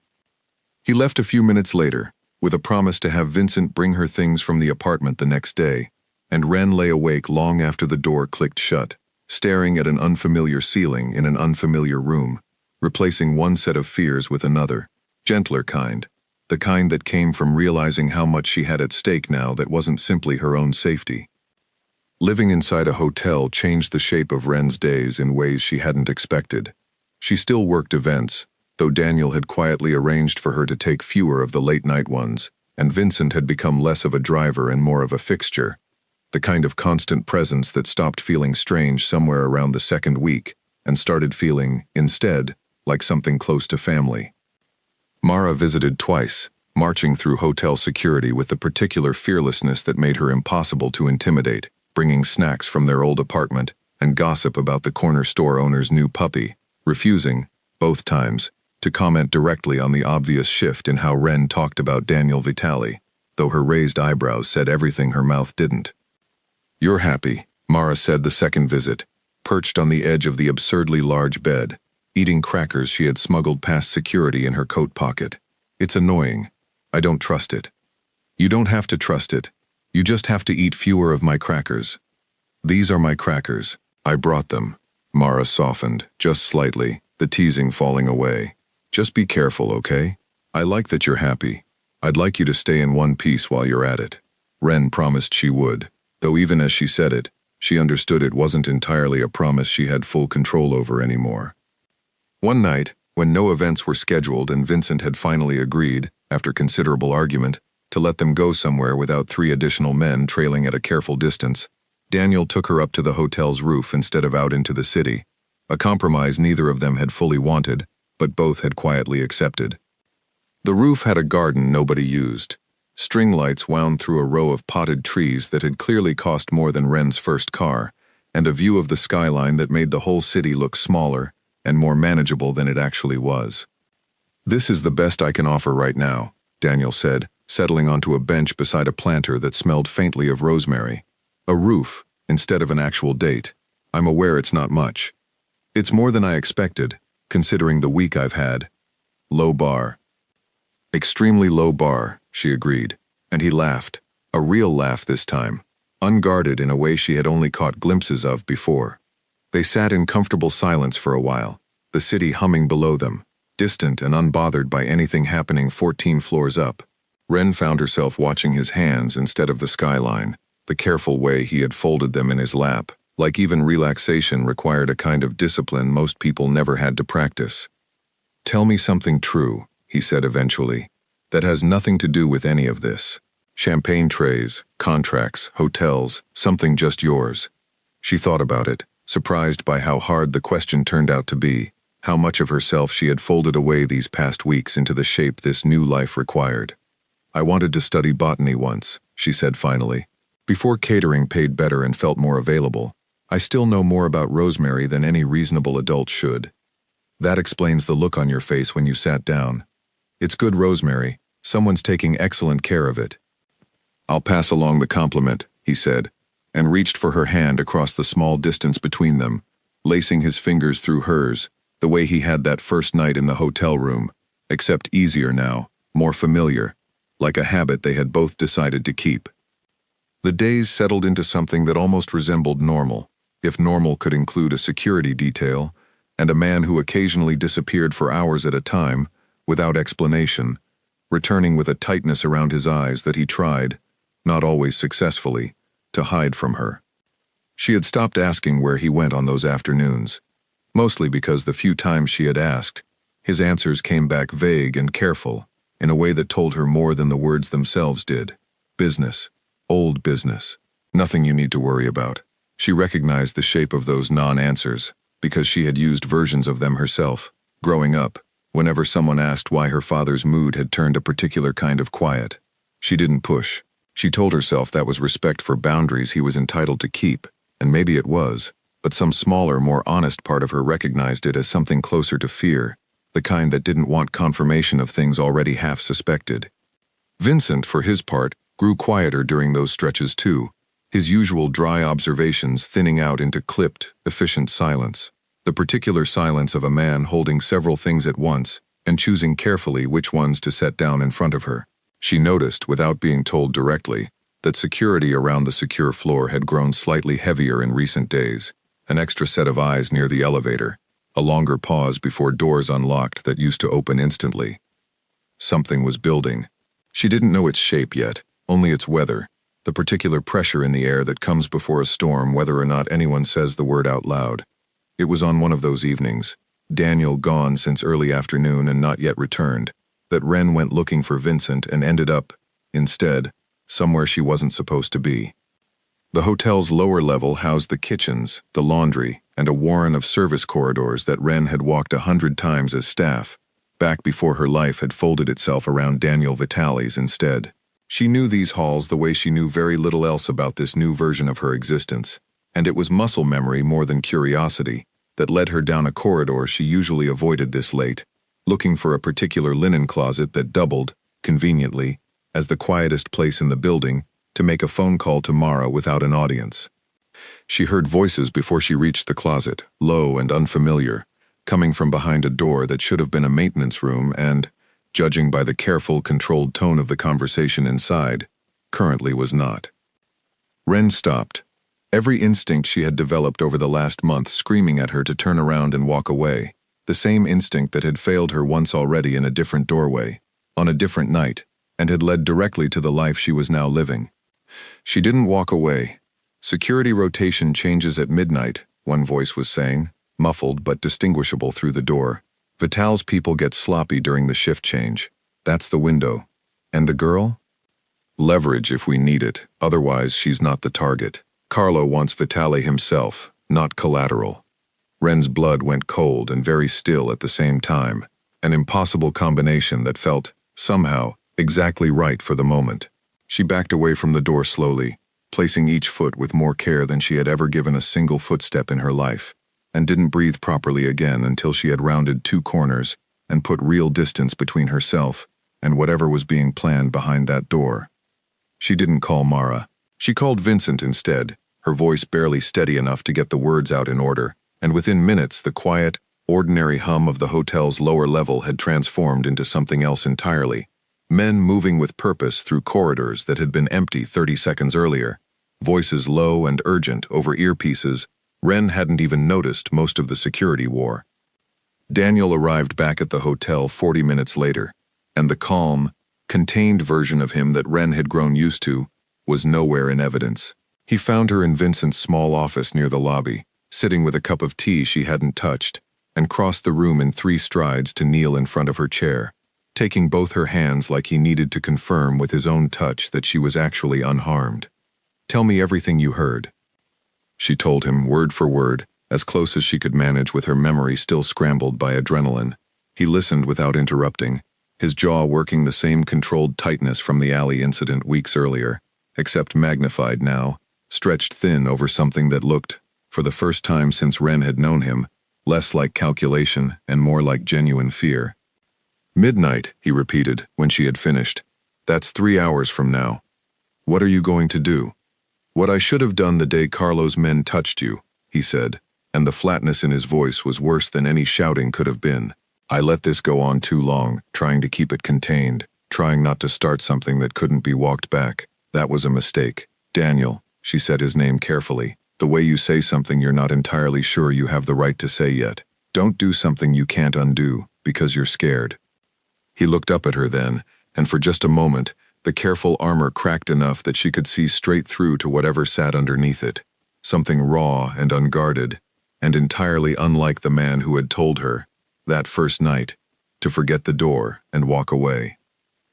He left a few minutes later, with a promise to have Vincent bring her things from the apartment the next day, and Ren lay awake long after the door clicked shut, staring at an unfamiliar ceiling in an unfamiliar room, replacing one set of fears with another, gentler kind, the kind that came from realizing how much she had at stake now that wasn't simply her own safety. Living inside a hotel changed the shape of Ren's days in ways she hadn't expected. She still worked events, though Daniel had quietly arranged for her to take fewer of the late-night ones, and Vincent had become less of a driver and more of a fixture, the kind of constant presence that stopped feeling strange somewhere around the second week and started feeling, instead, like something close to family. Mara visited twice, marching through hotel security with the particular fearlessness that made her impossible to intimidate, bringing snacks from their old apartment and gossip about the corner store owner's new puppy, refusing, both times, to comment directly on the obvious shift in how Ren talked about Daniel Vitali, though her raised eyebrows said everything her mouth didn't. "You're happy," Mara said the second visit, perched on the edge of the absurdly large bed, eating crackers she had smuggled past security in her coat pocket. "It's annoying. I don't trust it." "You don't have to trust it. You just have to eat fewer of my crackers." "These are my crackers. I brought them." Mara softened, just slightly, the teasing falling away. "Just be careful, okay? I like that you're happy. I'd like you to stay in one piece while you're at it." Ren promised she would, though even as she said it, she understood it wasn't entirely a promise she had full control over anymore. One night, when no events were scheduled and Vincent had finally agreed, after considerable argument, to let them go somewhere without 3 additional men trailing at a careful distance, Daniel took her up to the hotel's roof instead of out into the city, a compromise neither of them had fully wanted, but both had quietly accepted. The roof had a garden nobody used. String lights wound through a row of potted trees that had clearly cost more than Ren's first car, and a view of the skyline that made the whole city look smaller and more manageable than it actually was. "This is the best I can offer right now," Daniel said, settling onto a bench beside a planter that smelled faintly of rosemary. "A roof, instead of an actual date. I'm aware it's not much. It's more than I expected, considering the week I've had. Low bar." "Extremely low bar," she agreed, and he laughed, a real laugh this time, unguarded in a way she had only caught glimpses of before. They sat in comfortable silence for a while, the city humming below them, distant and unbothered by anything happening 14 floors up. Ren found herself watching his hands instead of the skyline, the careful way he had folded them in his lap, like even relaxation required a kind of discipline most people never had to practice. "Tell me something true," he said eventually, "that has nothing to do with any of this. Champagne trays, contracts, hotels, something just yours." She thought about it, surprised by how hard the question turned out to be, how much of herself she had folded away these past weeks into the shape this new life required. "I wanted to study botany once," she said finally. "Before catering paid better and felt more available, I still know more about rosemary than any reasonable adult should." "That explains the look on your face when you sat down. It's good rosemary. Someone's taking excellent care of it." "I'll pass along the compliment," he said, and reached for her hand across the small distance between them, lacing his fingers through hers, the way he had that first night in the hotel room, except easier now, more familiar, like a habit they had both decided to keep. The days settled into something that almost resembled normal, if normal could include a security detail, and a man who occasionally disappeared for hours at a time, without explanation, returning with a tightness around his eyes that he tried, not always successfully, to hide from her. She had stopped asking where he went on those afternoons, mostly because the few times she had asked, his answers came back vague and careful, in a way that told her more than the words themselves did. Business. Old business. Nothing you need to worry about. She recognized the shape of those non-answers, because she had used versions of them herself, growing up, whenever someone asked why her father's mood had turned a particular kind of quiet. She didn't push. She told herself that was respect for boundaries he was entitled to keep, and maybe it was, but some smaller, more honest part of her recognized it as something closer to fear, the kind that didn't want confirmation of things already half suspected. Vincent, for his part, grew quieter during those stretches too, his usual dry observations thinning out into clipped, efficient silence, the particular silence of a man holding several things at once and choosing carefully which ones to set down in front of her. She noticed, without being told directly, that security around the secure floor had grown slightly heavier in recent days, an extra set of eyes near the elevator, a longer pause before doors unlocked that used to open instantly. Something was building. She didn't know its shape yet, only its weather, the particular pressure in the air that comes before a storm whether or not anyone says the word out loud. It was on one of those evenings, Daniel gone since early afternoon and not yet returned, that Wren went looking for Vincent and ended up, instead, somewhere she wasn't supposed to be. The hotel's lower level housed the kitchens, the laundry, and a warren of service corridors that Wren had walked 100 times as staff, back before her life had folded itself around Daniel Vitale's instead. She knew these halls the way she knew very little else about this new version of her existence, and it was muscle memory more than curiosity that led her down a corridor she usually avoided this late, looking for a particular linen closet that doubled, conveniently, as the quietest place in the building, to make a phone call to Mara without an audience. She heard voices before she reached the closet, low and unfamiliar, coming from behind a door that should have been a maintenance room and, judging by the careful, controlled tone of the conversation inside, currently was not. Wren stopped, every instinct she had developed over the last month screaming at her to turn around and walk away, the same instinct that had failed her once already in a different doorway, on a different night, and had led directly to the life she was now living. She didn't walk away. "Security rotation changes at midnight," one voice was saying, muffled but distinguishable through the door. "Vital's people get sloppy during the shift change. That's the window. And the girl? Leverage if we need it, otherwise she's not the target. Carlo wants Vitale himself, not collateral." Wren's blood went cold and very still at the same time, an impossible combination that felt, somehow, exactly right for the moment. She backed away from the door slowly, placing each foot with more care than she had ever given a single footstep in her life, and didn't breathe properly again until she had rounded 2 corners and put real distance between herself and whatever was being planned behind that door. She didn't call Mara. She called Vincent instead, her voice barely steady enough to get the words out in order, and within minutes the quiet, ordinary hum of the hotel's lower level had transformed into something else entirely. Men moving with purpose through corridors that had been empty 30 seconds earlier, voices low and urgent over earpieces. Wren hadn't even noticed most of the security war. Daniel arrived back at the hotel 40 minutes later, and the calm, contained version of him that Wren had grown used to was nowhere in evidence. He found her in Vincent's small office near the lobby, sitting with a cup of tea she hadn't touched, and crossed the room in 3 strides to kneel in front of her chair, taking both her hands like he needed to confirm with his own touch that she was actually unharmed. "Tell me everything you heard." She told him word for word, as close as she could manage with her memory still scrambled by adrenaline. He listened without interrupting, his jaw working the same controlled tightness from the alley incident weeks earlier, except magnified now, stretched thin over something that looked, for the first time since Ren had known him, less like calculation and more like genuine fear. "Midnight," he repeated when she had finished. "That's 3 hours from now. What are you going to do?" "What I should have done the day Carlo's men touched you," he said, and the flatness in his voice was worse than any shouting could have been. "I let this go on too long, trying to keep it contained, trying not to start something that couldn't be walked back. That was a mistake. Daniel," she said his name carefully, "the way you say something you're not entirely sure you have the right to say yet. Don't do something you can't undo, because you're scared." He looked up at her then, and for just a moment, the careful armor cracked enough that she could see straight through to whatever sat underneath it. Something raw and unguarded, and entirely unlike the man who had told her, that first night, to forget the door and walk away.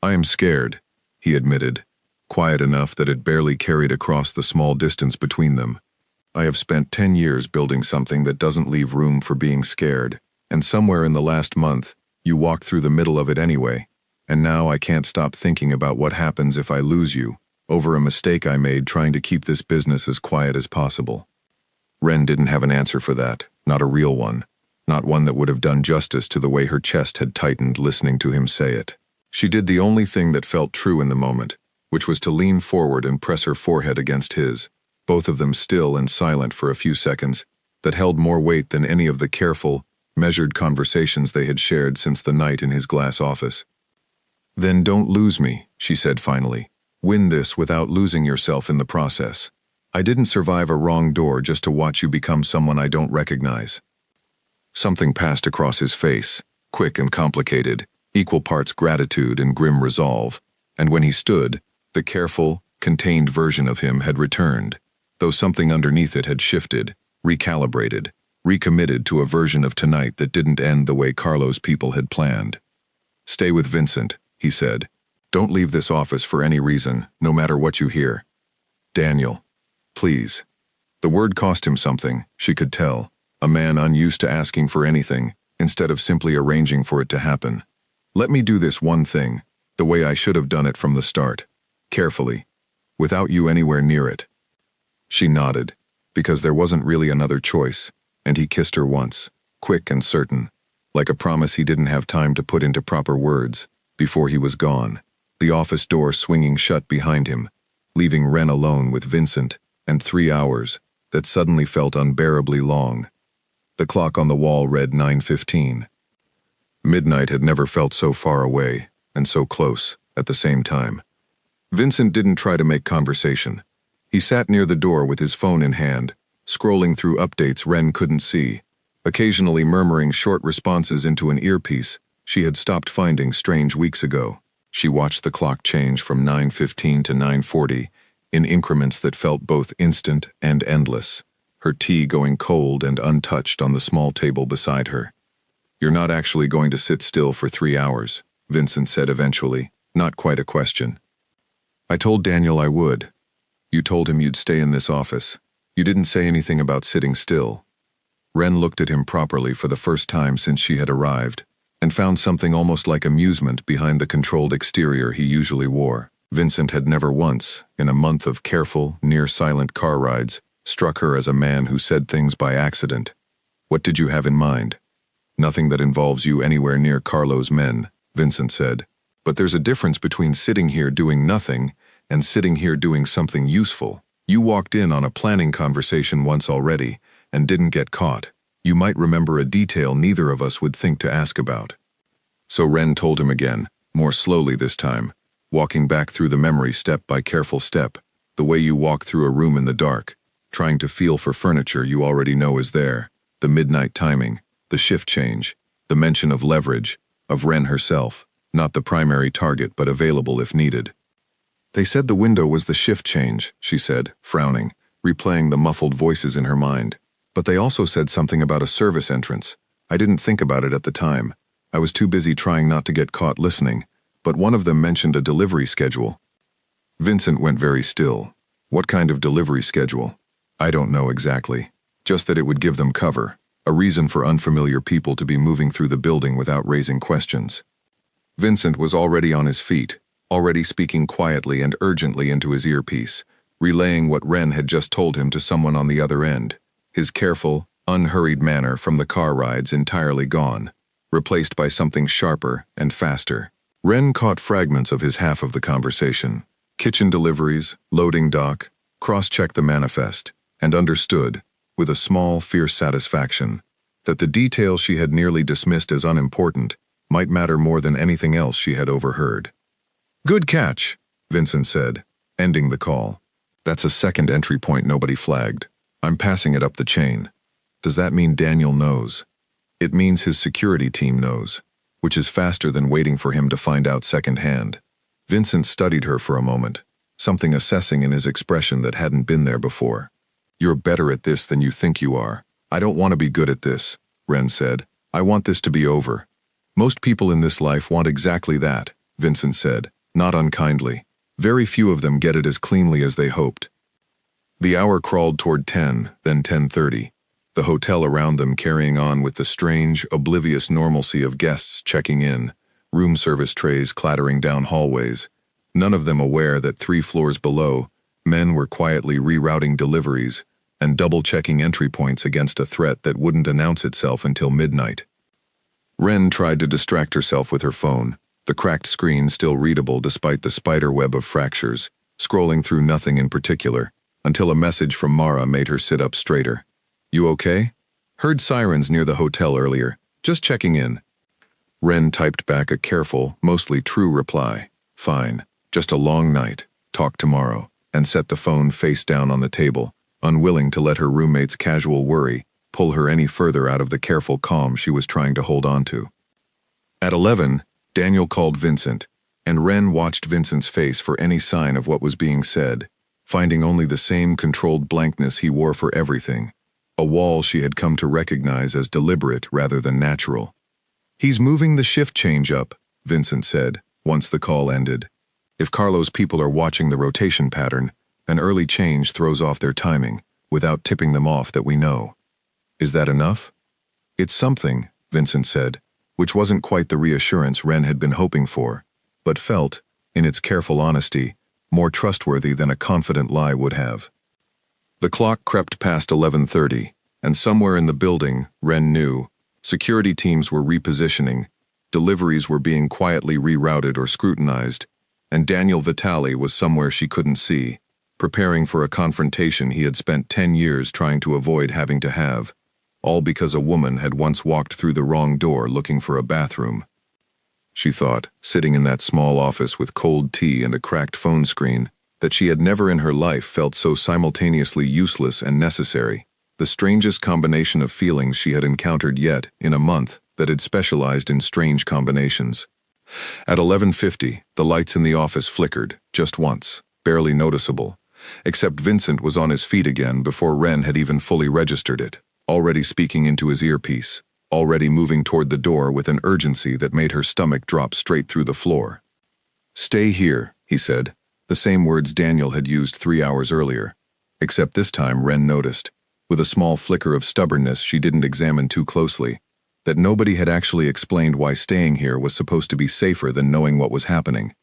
"I am scared," he admitted, quiet enough that it barely carried across the small distance between them. "I have spent 10 years building something that doesn't leave room for being scared, and somewhere in the last month, you walked through the middle of it anyway, and now I can't stop thinking about what happens if I lose you, over a mistake I made trying to keep this business as quiet as possible." Ren didn't have an answer for that, not a real one, not one that would have done justice to the way her chest had tightened listening to him say it. She did the only thing that felt true in the moment, which was to lean forward and press her forehead against his, both of them still and silent for a few seconds, that held more weight than any of the careful, measured conversations they had shared since the night in his glass office. "Then don't lose me," she said finally. "Win this without losing yourself in the process. I didn't survive a wrong door just to watch you become someone I don't recognize." Something passed across his face, quick and complicated, equal parts gratitude and grim resolve, and when he stood, the careful, contained version of him had returned, though something underneath it had shifted, recalibrated, recommitted to a version of tonight that didn't end the way Carlo's people had planned. "Stay with Vincent," he said. "Don't leave this office for any reason, no matter what you hear. Daniel, please." The word cost him something, she could tell, a man unused to asking for anything, instead of simply arranging for it to happen. "Let me do this one thing, the way I should have done it from the start. Carefully. Without you anywhere near it." She nodded, because there wasn't really another choice, and he kissed her once, quick and certain, like a promise he didn't have time to put into proper words, before he was gone, the office door swinging shut behind him, leaving Ren alone with Vincent, and 3 hours that suddenly felt unbearably long. The clock on the wall read 9:15. Midnight had never felt so far away, and so close, at the same time. Vincent didn't try to make conversation. He sat near the door with his phone in hand, scrolling through updates Ren couldn't see, occasionally murmuring short responses into an earpiece she had stopped finding strange weeks ago. She watched the clock change from 9:15 to 9:40, in increments that felt both instant and endless, her tea going cold and untouched on the small table beside her. "You're not actually going to sit still for 3 hours, Vincent said eventually, not quite a question. "I told Daniel I would. You told him you'd stay in this office. You didn't say anything about sitting still." Ren looked at him properly for the first time since she had arrived, and found something almost like amusement behind the controlled exterior he usually wore. Vincent had never once, in a month of careful, near-silent car rides, struck her as a man who said things by accident. "What did you have in mind?" "Nothing that involves you anywhere near Carlo's men," Vincent said. "But there's a difference between sitting here doing nothing and sitting here doing something useful. You walked in on a planning conversation once already and didn't get caught. You might remember a detail neither of us would think to ask about." So Ren told him again, more slowly this time, walking back through the memory step by careful step, the way you walk through a room in the dark, trying to feel for furniture you already know is there, the midnight timing, the shift change, the mention of leverage, of Ren herself, not the primary target but available if needed. "They said the window was the shift change," she said, frowning, replaying the muffled voices in her mind. "But they also said something about a service entrance. I didn't think about it at the time. I was too busy trying not to get caught listening, but one of them mentioned a delivery schedule. Vincent went very still. What kind of delivery schedule? I don't know exactly. Just that it would give them cover, a reason for unfamiliar people to be moving through the building without raising questions. Vincent was already on his feet, already speaking quietly and urgently into his earpiece, relaying what Ren had just told him to someone on the other end, his careful, unhurried manner from the car rides entirely gone, replaced by something sharper and faster. Ren caught fragments of his half of the conversation: kitchen deliveries, loading dock, cross-checked the manifest, and understood, with a small, fierce satisfaction, that the detail she had nearly dismissed as unimportant might matter more than anything else she had overheard. "Good catch," Vincent said, ending the call. "That's a second entry point nobody flagged. I'm passing it up the chain. Does that mean Daniel knows?" "It means his security team knows, which is faster than waiting for him to find out secondhand." Vincent studied her for a moment, something assessing in his expression that hadn't been there before. "You're better at this than you think you are." "I don't want to be good at this," Ren said. "I want this to be over." "Most people in this life want exactly that," Vincent said, not unkindly. "Very few of them get it as cleanly as they hoped." The hour crawled toward 10, then 10:30. The hotel around them carrying on with the strange, oblivious normalcy of guests checking in, room service trays clattering down hallways, none of them aware that 3 floors below, men were quietly rerouting deliveries and double-checking entry points against a threat that wouldn't announce itself until midnight. Ren tried to distract herself with her phone, the cracked screen still readable despite the spider web of fractures, scrolling through nothing in particular, until a message from Mara made her sit up straighter. "You okay? Heard sirens near the hotel earlier. Just checking in." Ren typed back a careful, mostly true reply. "Fine. Just a long night. Talk tomorrow," and set the phone face down on the table, unwilling to let her roommate's casual worry pull her any further out of the careful calm she was trying to hold on to. At 11, Daniel called Vincent, and Ren watched Vincent's face for any sign of what was being said, finding only the same controlled blankness he wore for everything, a wall she had come to recognize as deliberate rather than natural. "He's moving the shift change up," Vincent said, once the call ended. "If Carlo's people are watching the rotation pattern, an early change throws off their timing, without tipping them off that we know." "Is that enough?" "It's something," Vincent said, which wasn't quite the reassurance Ren had been hoping for, but felt, in its careful honesty, more trustworthy than a confident lie would have. The clock crept past 11:30, and somewhere in the building, Ren knew, security teams were repositioning, deliveries were being quietly rerouted or scrutinized, and Daniel Vitali was somewhere she couldn't see, preparing for a confrontation he had spent 10 years trying to avoid having to have, all because a woman had once walked through the wrong door looking for a bathroom. She thought, sitting in that small office with cold tea and a cracked phone screen, that she had never in her life felt so simultaneously useless and necessary, the strangest combination of feelings she had encountered yet, in a month, that had specialized in strange combinations. At 11:50, the lights in the office flickered, just once, barely noticeable, except Vincent was on his feet again before Ren had even fully registered it, already speaking into his earpiece, already moving toward the door with an urgency that made her stomach drop straight through the floor. "Stay here," he said, the same words Daniel had used 3 hours earlier, except this time Ren noticed, with a small flicker of stubbornness she didn't examine too closely, that nobody had actually explained why staying here was supposed to be safer than knowing what was happening.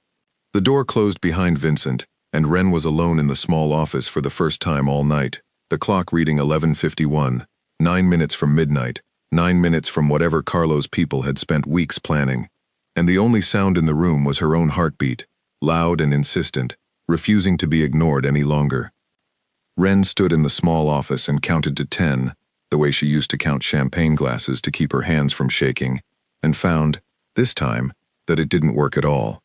The door closed behind Vincent, and Ren was alone in the small office for the first time all night, the clock reading 11:51, 9 minutes from midnight, 9 minutes from whatever Carlo's people had spent weeks planning, and the only sound in the room was her own heartbeat, loud and insistent, refusing to be ignored any longer. Ren stood in the small office and counted to 10, the way she used to count champagne glasses to keep her hands from shaking, and found, this time, that it didn't work at all.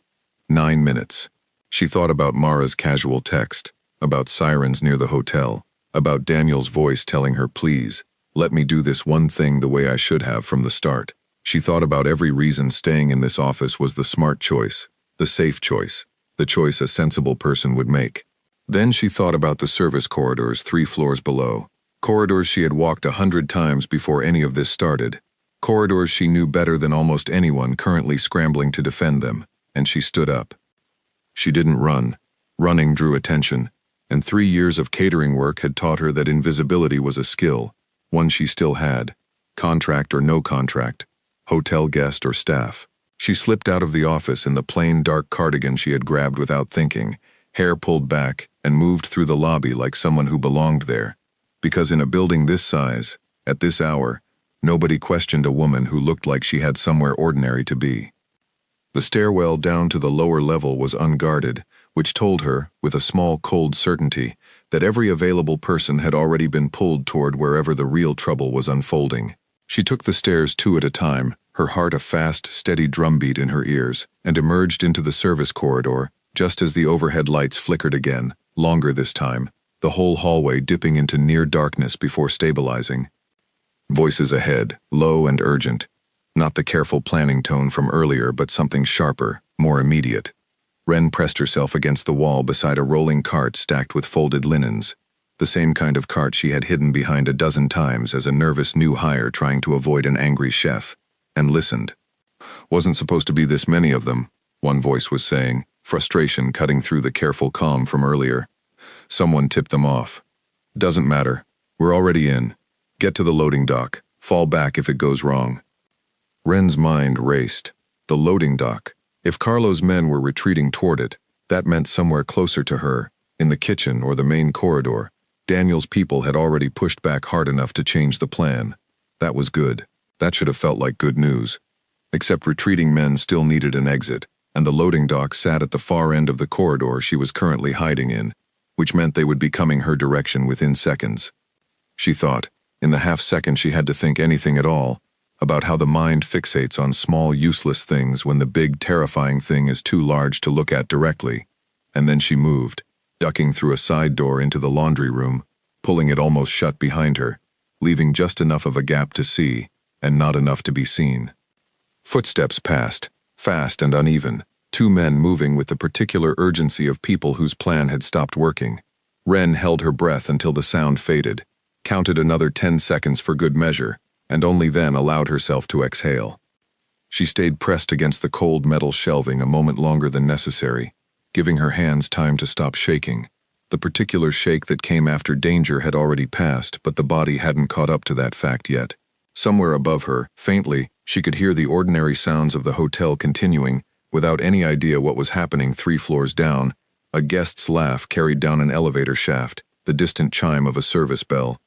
9 minutes. She thought about Mara's casual text, about sirens near the hotel, about Daniel's voice telling her, "Please, let me do this one thing the way I should have from the start." She thought about every reason staying in this office was the smart choice, the safe choice, the choice a sensible person would make. Then she thought about the service corridors 3 floors below, corridors she had walked 100 times before any of this started, Corridors she knew better than almost anyone currently scrambling to defend them, and she stood up. She didn't run. Running drew attention, and 3 years of catering work had taught her that invisibility was a skill, one she still had, contract or no contract, hotel guest or staff. She slipped out of the office in the plain dark cardigan she had grabbed without thinking, hair pulled back, and moved through the lobby like someone who belonged there. Because in a building this size, at this hour, nobody questioned a woman who looked like she had somewhere ordinary to be. The stairwell down to the lower level was unguarded, which told her, with a small cold certainty, that every available person had already been pulled toward wherever the real trouble was unfolding. She took the stairs 2 at a time, her heart a fast, steady drumbeat in her ears, and emerged into the service corridor, just as the overhead lights flickered again, longer this time, the whole hallway dipping into near darkness before stabilizing. Voices ahead, low and urgent. Not the careful planning tone from earlier, but something sharper, more immediate. Wren pressed herself against the wall beside a rolling cart stacked with folded linens, the same kind of cart she had hidden behind a dozen times as a nervous new hire trying to avoid an angry chef, and listened. "Wasn't supposed to be this many of them," one voice was saying, frustration cutting through the careful calm from earlier. "Someone tipped them off. Doesn't matter. We're already in. Get to the loading dock. Fall back if it goes wrong." Wren's mind raced. The loading dock. If Carlo's men were retreating toward it, that meant somewhere closer to her, in the kitchen or the main corridor. Daniel's people had already pushed back hard enough to change the plan. That was good. That should have felt like good news. Except retreating men still needed an exit, and the loading dock sat at the far end of the corridor she was currently hiding in, which meant they would be coming her direction within seconds. She thought, in the half-second she had to think anything at all, about how the mind fixates on small, useless things when the big, terrifying thing is too large to look at directly. And then she moved, ducking through a side door into the laundry room, pulling it almost shut behind her, leaving just enough of a gap to see, and not enough to be seen. Footsteps passed, fast and uneven, 2 men moving with the particular urgency of people whose plan had stopped working. Wren held her breath until the sound faded, counted another 10 seconds for good measure, and only then allowed herself to exhale. She stayed pressed against the cold metal shelving a moment longer than necessary, giving her hands time to stop shaking. The particular shake that came after danger had already passed, but the body hadn't caught up to that fact yet. Somewhere above her, faintly, she could hear the ordinary sounds of the hotel continuing, without any idea what was happening 3 floors down. A guest's laugh carried down an elevator shaft, the distant chime of a service bell.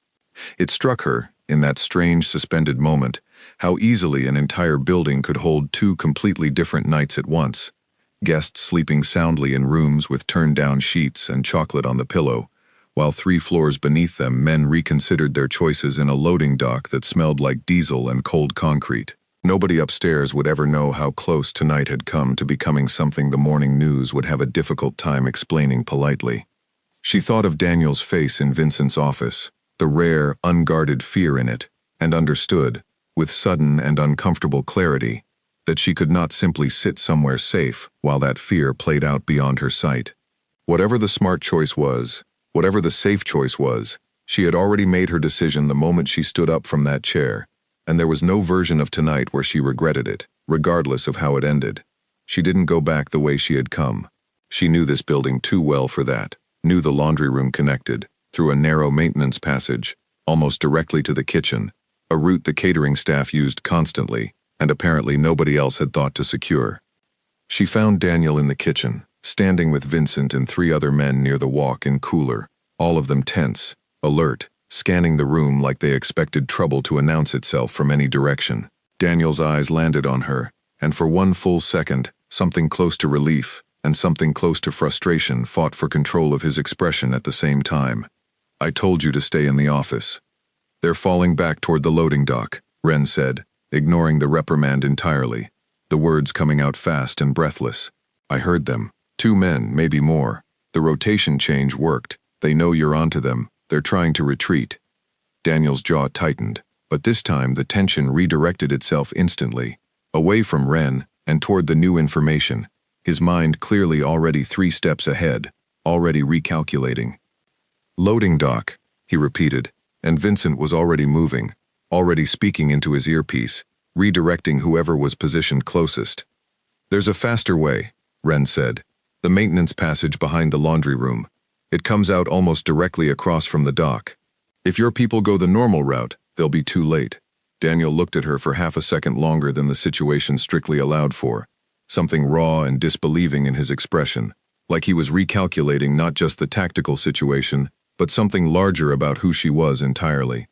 It struck her, in that strange suspended moment, how easily an entire building could hold 2 completely different nights at once. Guests sleeping soundly in rooms with turned-down sheets and chocolate on the pillow, while 3 floors beneath them men reconsidered their choices in a loading dock that smelled like diesel and cold concrete. Nobody upstairs would ever know how close tonight had come to becoming something the morning news would have a difficult time explaining politely. She thought of Daniel's face in Vincent's office, the rare, unguarded fear in it, and understood, with sudden and uncomfortable clarity, that she could not simply sit somewhere safe while that fear played out beyond her sight. Whatever the smart choice was, whatever the safe choice was, she had already made her decision the moment she stood up from that chair, and there was no version of tonight where she regretted it, regardless of how it ended. She didn't go back the way she had come. She knew this building too well for that, knew the laundry room connected, through a narrow maintenance passage, almost directly to the kitchen, a route the catering staff used constantly, and apparently nobody else had thought to secure. She found Daniel in the kitchen, standing with Vincent and 3 other men near the walk-in cooler, all of them tense, alert, scanning the room like they expected trouble to announce itself from any direction. Daniel's eyes landed on her, and for 1 full second, something close to relief and something close to frustration fought for control of his expression at the same time. "I told you to stay in the office." "They're falling back toward the loading dock," Wren said, ignoring the reprimand entirely, the words coming out fast and breathless. "I heard them. 2 men, maybe more. The rotation change worked. They know you're onto them. They're trying to retreat." Daniel's jaw tightened, but this time the tension redirected itself instantly, away from Wren and toward the new information, his mind clearly already 3 steps ahead, already recalculating. "Loading dock," he repeated, and Vincent was already moving, already speaking into his earpiece, redirecting whoever was positioned closest. "There's a faster way," Ren said. "The maintenance passage behind the laundry room. It comes out almost directly across from the dock. If your people go the normal route, they'll be too late." Daniel looked at her for half a second longer than the situation strictly allowed for, something raw and disbelieving in his expression, like he was recalculating not just the tactical situation, but something larger about who she was entirely.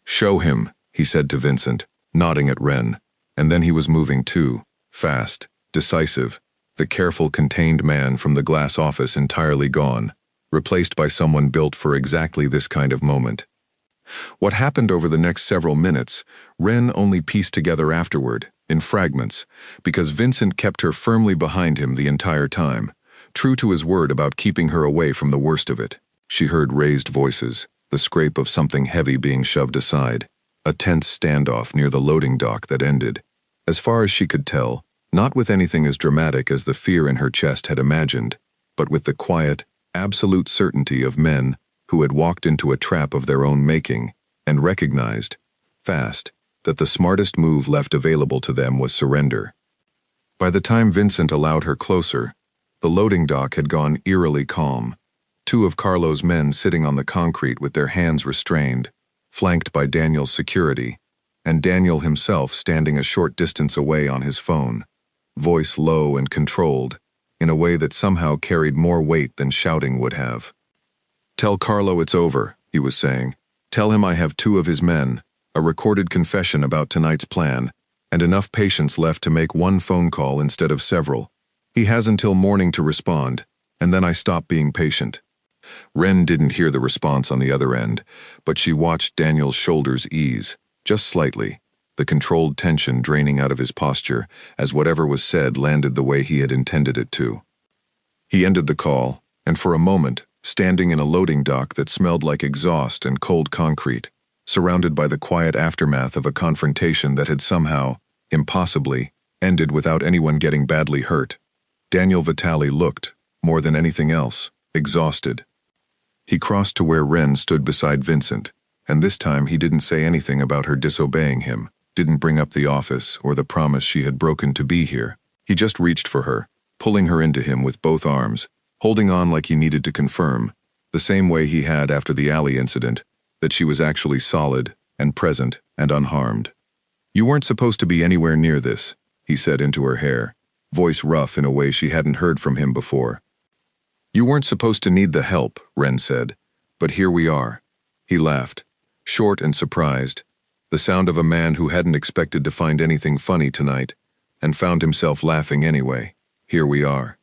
"Show him," he said to Vincent, nodding at Ren, and then he was moving too, fast, decisive, the careful, contained man from the glass office entirely gone, replaced by someone built for exactly this kind of moment. What happened over the next several minutes, Ren only pieced together afterward, in fragments, because Vincent kept her firmly behind him the entire time, true to his word about keeping her away from the worst of it. She heard raised voices, the scrape of something heavy being shoved aside, a tense standoff near the loading dock that ended, as far as she could tell, not with anything as dramatic as the fear in her chest had imagined, but with the quiet, absolute certainty of men who had walked into a trap of their own making and recognized, fast, that the smartest move left available to them was surrender. By the time Vincent allowed her closer, the loading dock had gone eerily calm, two of Carlo's men sitting on the concrete with their hands restrained, flanked by Daniel's security, and Daniel himself standing a short distance away on his phone, voice low and controlled, in a way that somehow carried more weight than shouting would have. "Tell Carlo it's over," he was saying. "Tell him I have two of his men, a recorded confession about tonight's plan, and enough patience left to make one phone call instead of several. He has until morning to respond, and then I stop being patient." Ren didn't hear the response on the other end, but she watched Daniel's shoulders ease, just slightly, the controlled tension draining out of his posture as whatever was said landed the way he had intended it to. He ended the call, and for a moment, standing in a loading dock that smelled like exhaust and cold concrete, surrounded by the quiet aftermath of a confrontation that had somehow, impossibly, ended without anyone getting badly hurt, Daniel Vitale looked, more than anything else, exhausted. He crossed to where Ren stood beside Vincent, and this time he didn't say anything about her disobeying him, didn't bring up the office or the promise she had broken to be here. He just reached for her, pulling her into him with both arms, holding on like he needed to confirm, the same way he had after the alley incident, that she was actually solid and present and unharmed. "You weren't supposed to be anywhere near this," he said into her hair, voice rough in a way she hadn't heard from him before. "You weren't supposed to need the help," Ren said, "but here we are." He laughed, short and surprised, the sound of a man who hadn't expected to find anything funny tonight, and found himself laughing anyway. Here we are.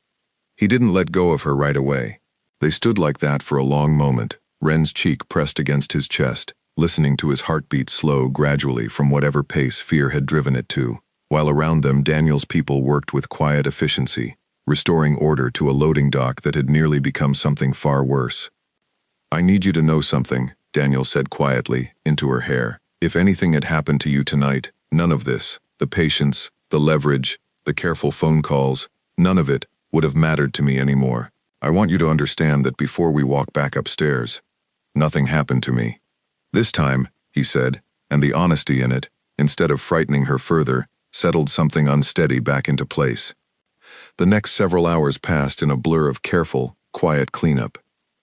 He didn't let go of her right away. They stood like that for a long moment, Ren's cheek pressed against his chest, listening to his heartbeat slow gradually from whatever pace fear had driven it to, while around them Daniel's people worked with quiet efficiency, restoring order to a loading dock that had nearly become something far worse. "I need you to know something," Daniel said quietly, into her hair. "If anything had happened to you tonight, none of this, the patience, the leverage, the careful phone calls, none of it would have mattered to me anymore. I want you to understand that before we walk back upstairs, nothing happened to me." This time, he said, and the honesty in it, instead of frightening her further, settled something unsteady back into place. The next several hours passed in a blur of careful, quiet cleanup.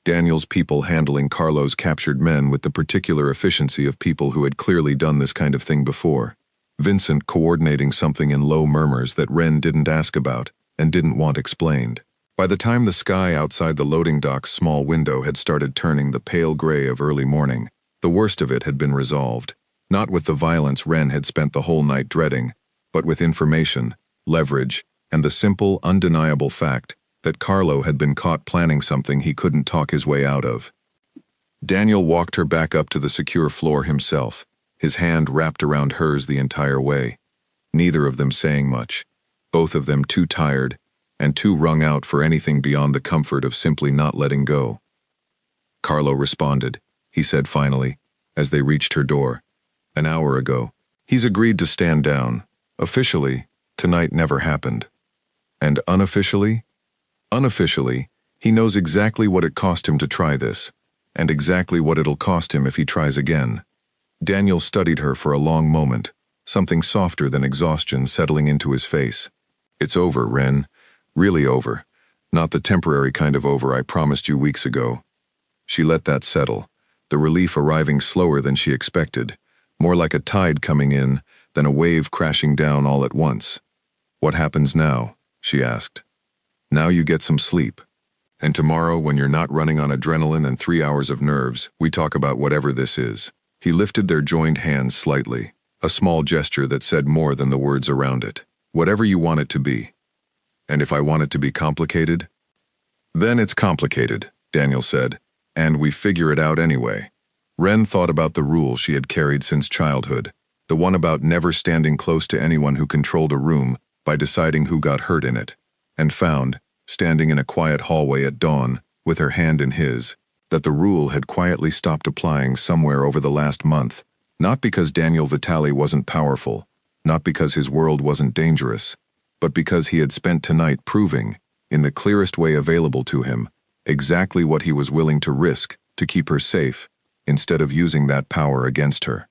Daniel's people handling Carlo's captured men with the particular efficiency of people who had clearly done this kind of thing before. Vincent coordinating something in low murmurs that Ren didn't ask about and didn't want explained. By the time the sky outside the loading dock's small window had started turning the pale gray of early morning, the worst of it had been resolved, not with the violence Ren had spent the whole night dreading, but with information, leverage, and the simple, undeniable fact that Carlo had been caught planning something he couldn't talk his way out of. Daniel walked her back up to the secure floor himself, his hand wrapped around hers the entire way, neither of them saying much, both of them too tired and too wrung out for anything beyond the comfort of simply not letting go. "Carlo responded," he said finally, as they reached her door. "An hour ago. He's agreed to stand down. Officially, tonight never happened. And unofficially? Unofficially, he knows exactly what it cost him to try this, and exactly what it'll cost him if he tries again." Daniel studied her for a long moment, something softer than exhaustion settling into his face. "It's over, Ren. Really over. Not the temporary kind of over I promised you weeks ago." She let that settle, the relief arriving slower than she expected, more like a tide coming in than a wave crashing down all at once. "What happens now?" she asked. "Now you get some sleep. And tomorrow, when you're not running on adrenaline and 3 hours of nerves, we talk about whatever this is." He lifted their joined hands slightly, a small gesture that said more than the words around it. "Whatever you want it to be. And if I want it to be complicated?" "Then it's complicated," Daniel said, "and we figure it out anyway." Ren thought about the rule she had carried since childhood, the one about never standing close to anyone who controlled a room by deciding who got hurt in it, and found, standing in a quiet hallway at dawn, with her hand in his, that the rule had quietly stopped applying somewhere over the last month, not because Daniel Vitali wasn't powerful, not because his world wasn't dangerous, but because he had spent tonight proving, in the clearest way available to him, exactly what he was willing to risk to keep her safe, instead of using that power against her.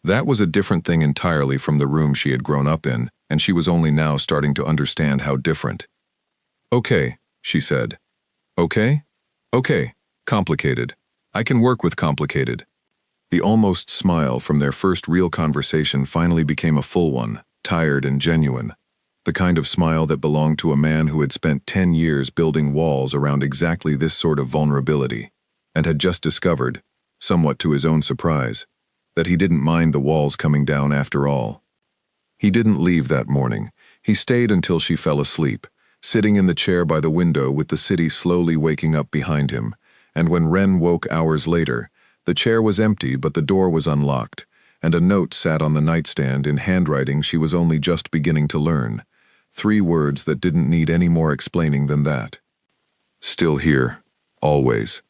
That was a different thing entirely from the room she had grown up in, and she was only now starting to understand how different. "Okay," she said. "Okay? Okay. Complicated. I can work with complicated." The almost smile from their first real conversation finally became a full one, tired and genuine. The kind of smile that belonged to a man who had spent 10 years building walls around exactly this sort of vulnerability, and had just discovered, somewhat to his own surprise, that he didn't mind the walls coming down after all. He didn't leave that morning. He stayed until she fell asleep, sitting in the chair by the window with the city slowly waking up behind him, and when Ren woke hours later, the chair was empty but the door was unlocked, and a note sat on the nightstand in handwriting she was only just beginning to learn. 3 words that didn't need any more explaining than that. "Still here. Always."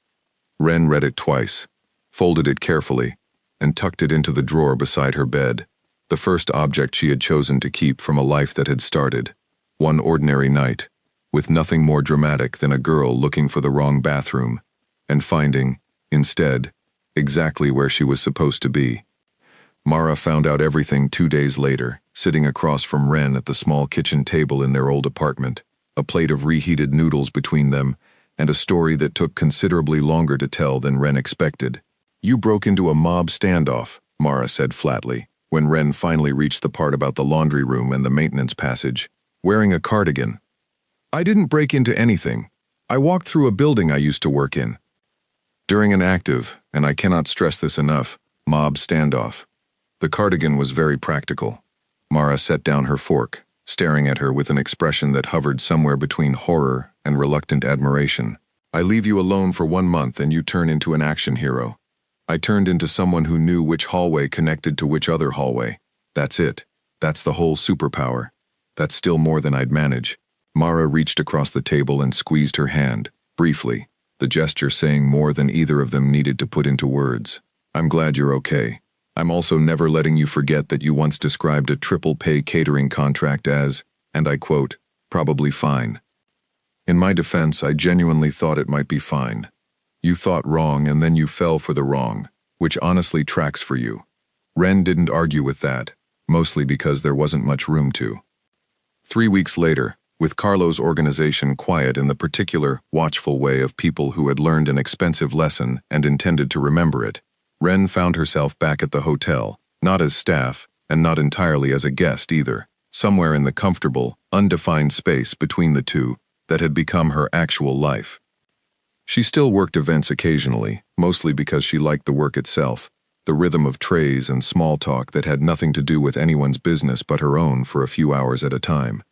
Ren read it twice, folded it carefully, and tucked it into the drawer beside her bed, the first object she had chosen to keep from a life that had started. One ordinary night, with nothing more dramatic than a girl looking for the wrong bathroom, and finding, instead, exactly where she was supposed to be. Mara found out everything 2 days later, sitting across from Ren at the small kitchen table in their old apartment, a plate of reheated noodles between them, and a story that took considerably longer to tell than Ren expected. "You broke into a mob standoff," Mara said flatly, when Ren finally reached the part about the laundry room and the maintenance passage, wearing a cardigan. "I didn't break into anything. I walked through a building I used to work in." During an active, and I cannot stress this enough, mob standoff. The cardigan was very practical. Mara set down her fork, staring at her with an expression that hovered somewhere between horror and reluctant admiration. "I leave you alone for 1 month and you turn into an action hero. I turned into someone who knew which hallway connected to which other hallway. That's it. That's the whole superpower. That's still more than I'd manage." Mara reached across the table and squeezed her hand, briefly, the gesture saying more than either of them needed to put into words. "I'm glad you're okay. I'm also never letting you forget that you once described a triple-pay catering contract as, and I quote, probably fine. In my defense, I genuinely thought it might be fine. You thought wrong and then you fell for the wrong, which honestly tracks for you." Ren didn't argue with that, mostly because there wasn't much room to. 3 weeks later, with Carlo's organization quiet in the particular, watchful way of people who had learned an expensive lesson and intended to remember it, Ren found herself back at the hotel, not as staff, and not entirely as a guest either, somewhere in the comfortable, undefined space between the two that had become her actual life. She still worked events occasionally, mostly because she liked the work itself, the rhythm of trays and small talk that had nothing to do with anyone's business but her own for a few hours at a time.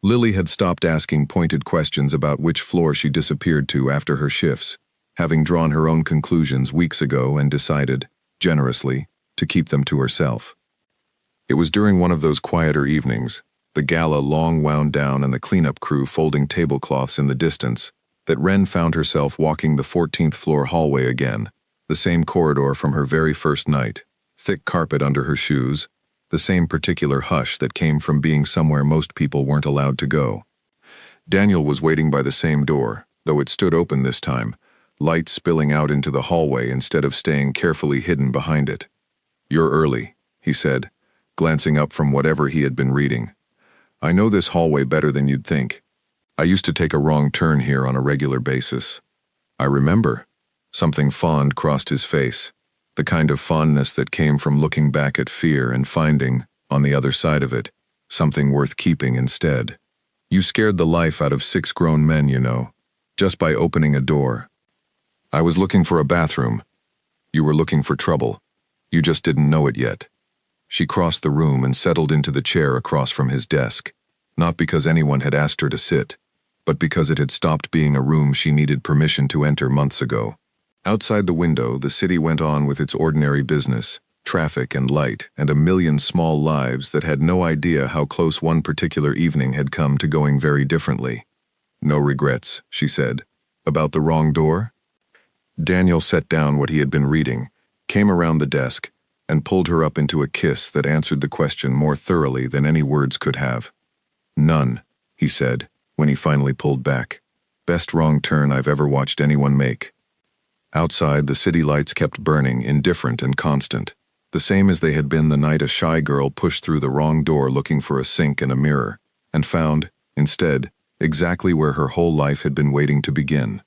Lily had stopped asking pointed questions about which floor she disappeared to after her shifts, having drawn her own conclusions weeks ago and decided, generously, to keep them to herself. It was during one of those quieter evenings, the gala long wound down and the cleanup crew folding tablecloths in the distance, that Ren found herself walking the 14th floor hallway again, the same corridor from her very first night, thick carpet under her shoes, the same particular hush that came from being somewhere most people weren't allowed to go. Daniel was waiting by the same door, though it stood open this time, light spilling out into the hallway instead of staying carefully hidden behind it. "You're early," he said, glancing up from whatever he had been reading. I know this hallway better than you'd think. I used to take a wrong turn here on a regular basis. I remember. Something fond crossed his face, the kind of fondness that came from looking back at fear and finding, on the other side of it, something worth keeping instead. You scared the life out of 6 grown men, you know, just by opening a door. I was looking for a bathroom. You were looking for trouble. You just didn't know it yet. She crossed the room and settled into the chair across from his desk, not because anyone had asked her to sit, but because it had stopped being a room she needed permission to enter months ago. Outside the window, the city went on with its ordinary business, traffic and light, and a million small lives that had no idea how close one particular evening had come to going very differently. No regrets, she said. About the wrong door? Daniel set down what he had been reading, came around the desk, and pulled her up into a kiss that answered the question more thoroughly than any words could have. None, he said, when he finally pulled back. Best wrong turn I've ever watched anyone make. Outside, the city lights kept burning, indifferent and constant, the same as they had been the night a shy girl pushed through the wrong door looking for a sink and a mirror, and found, instead, exactly where her whole life had been waiting to begin.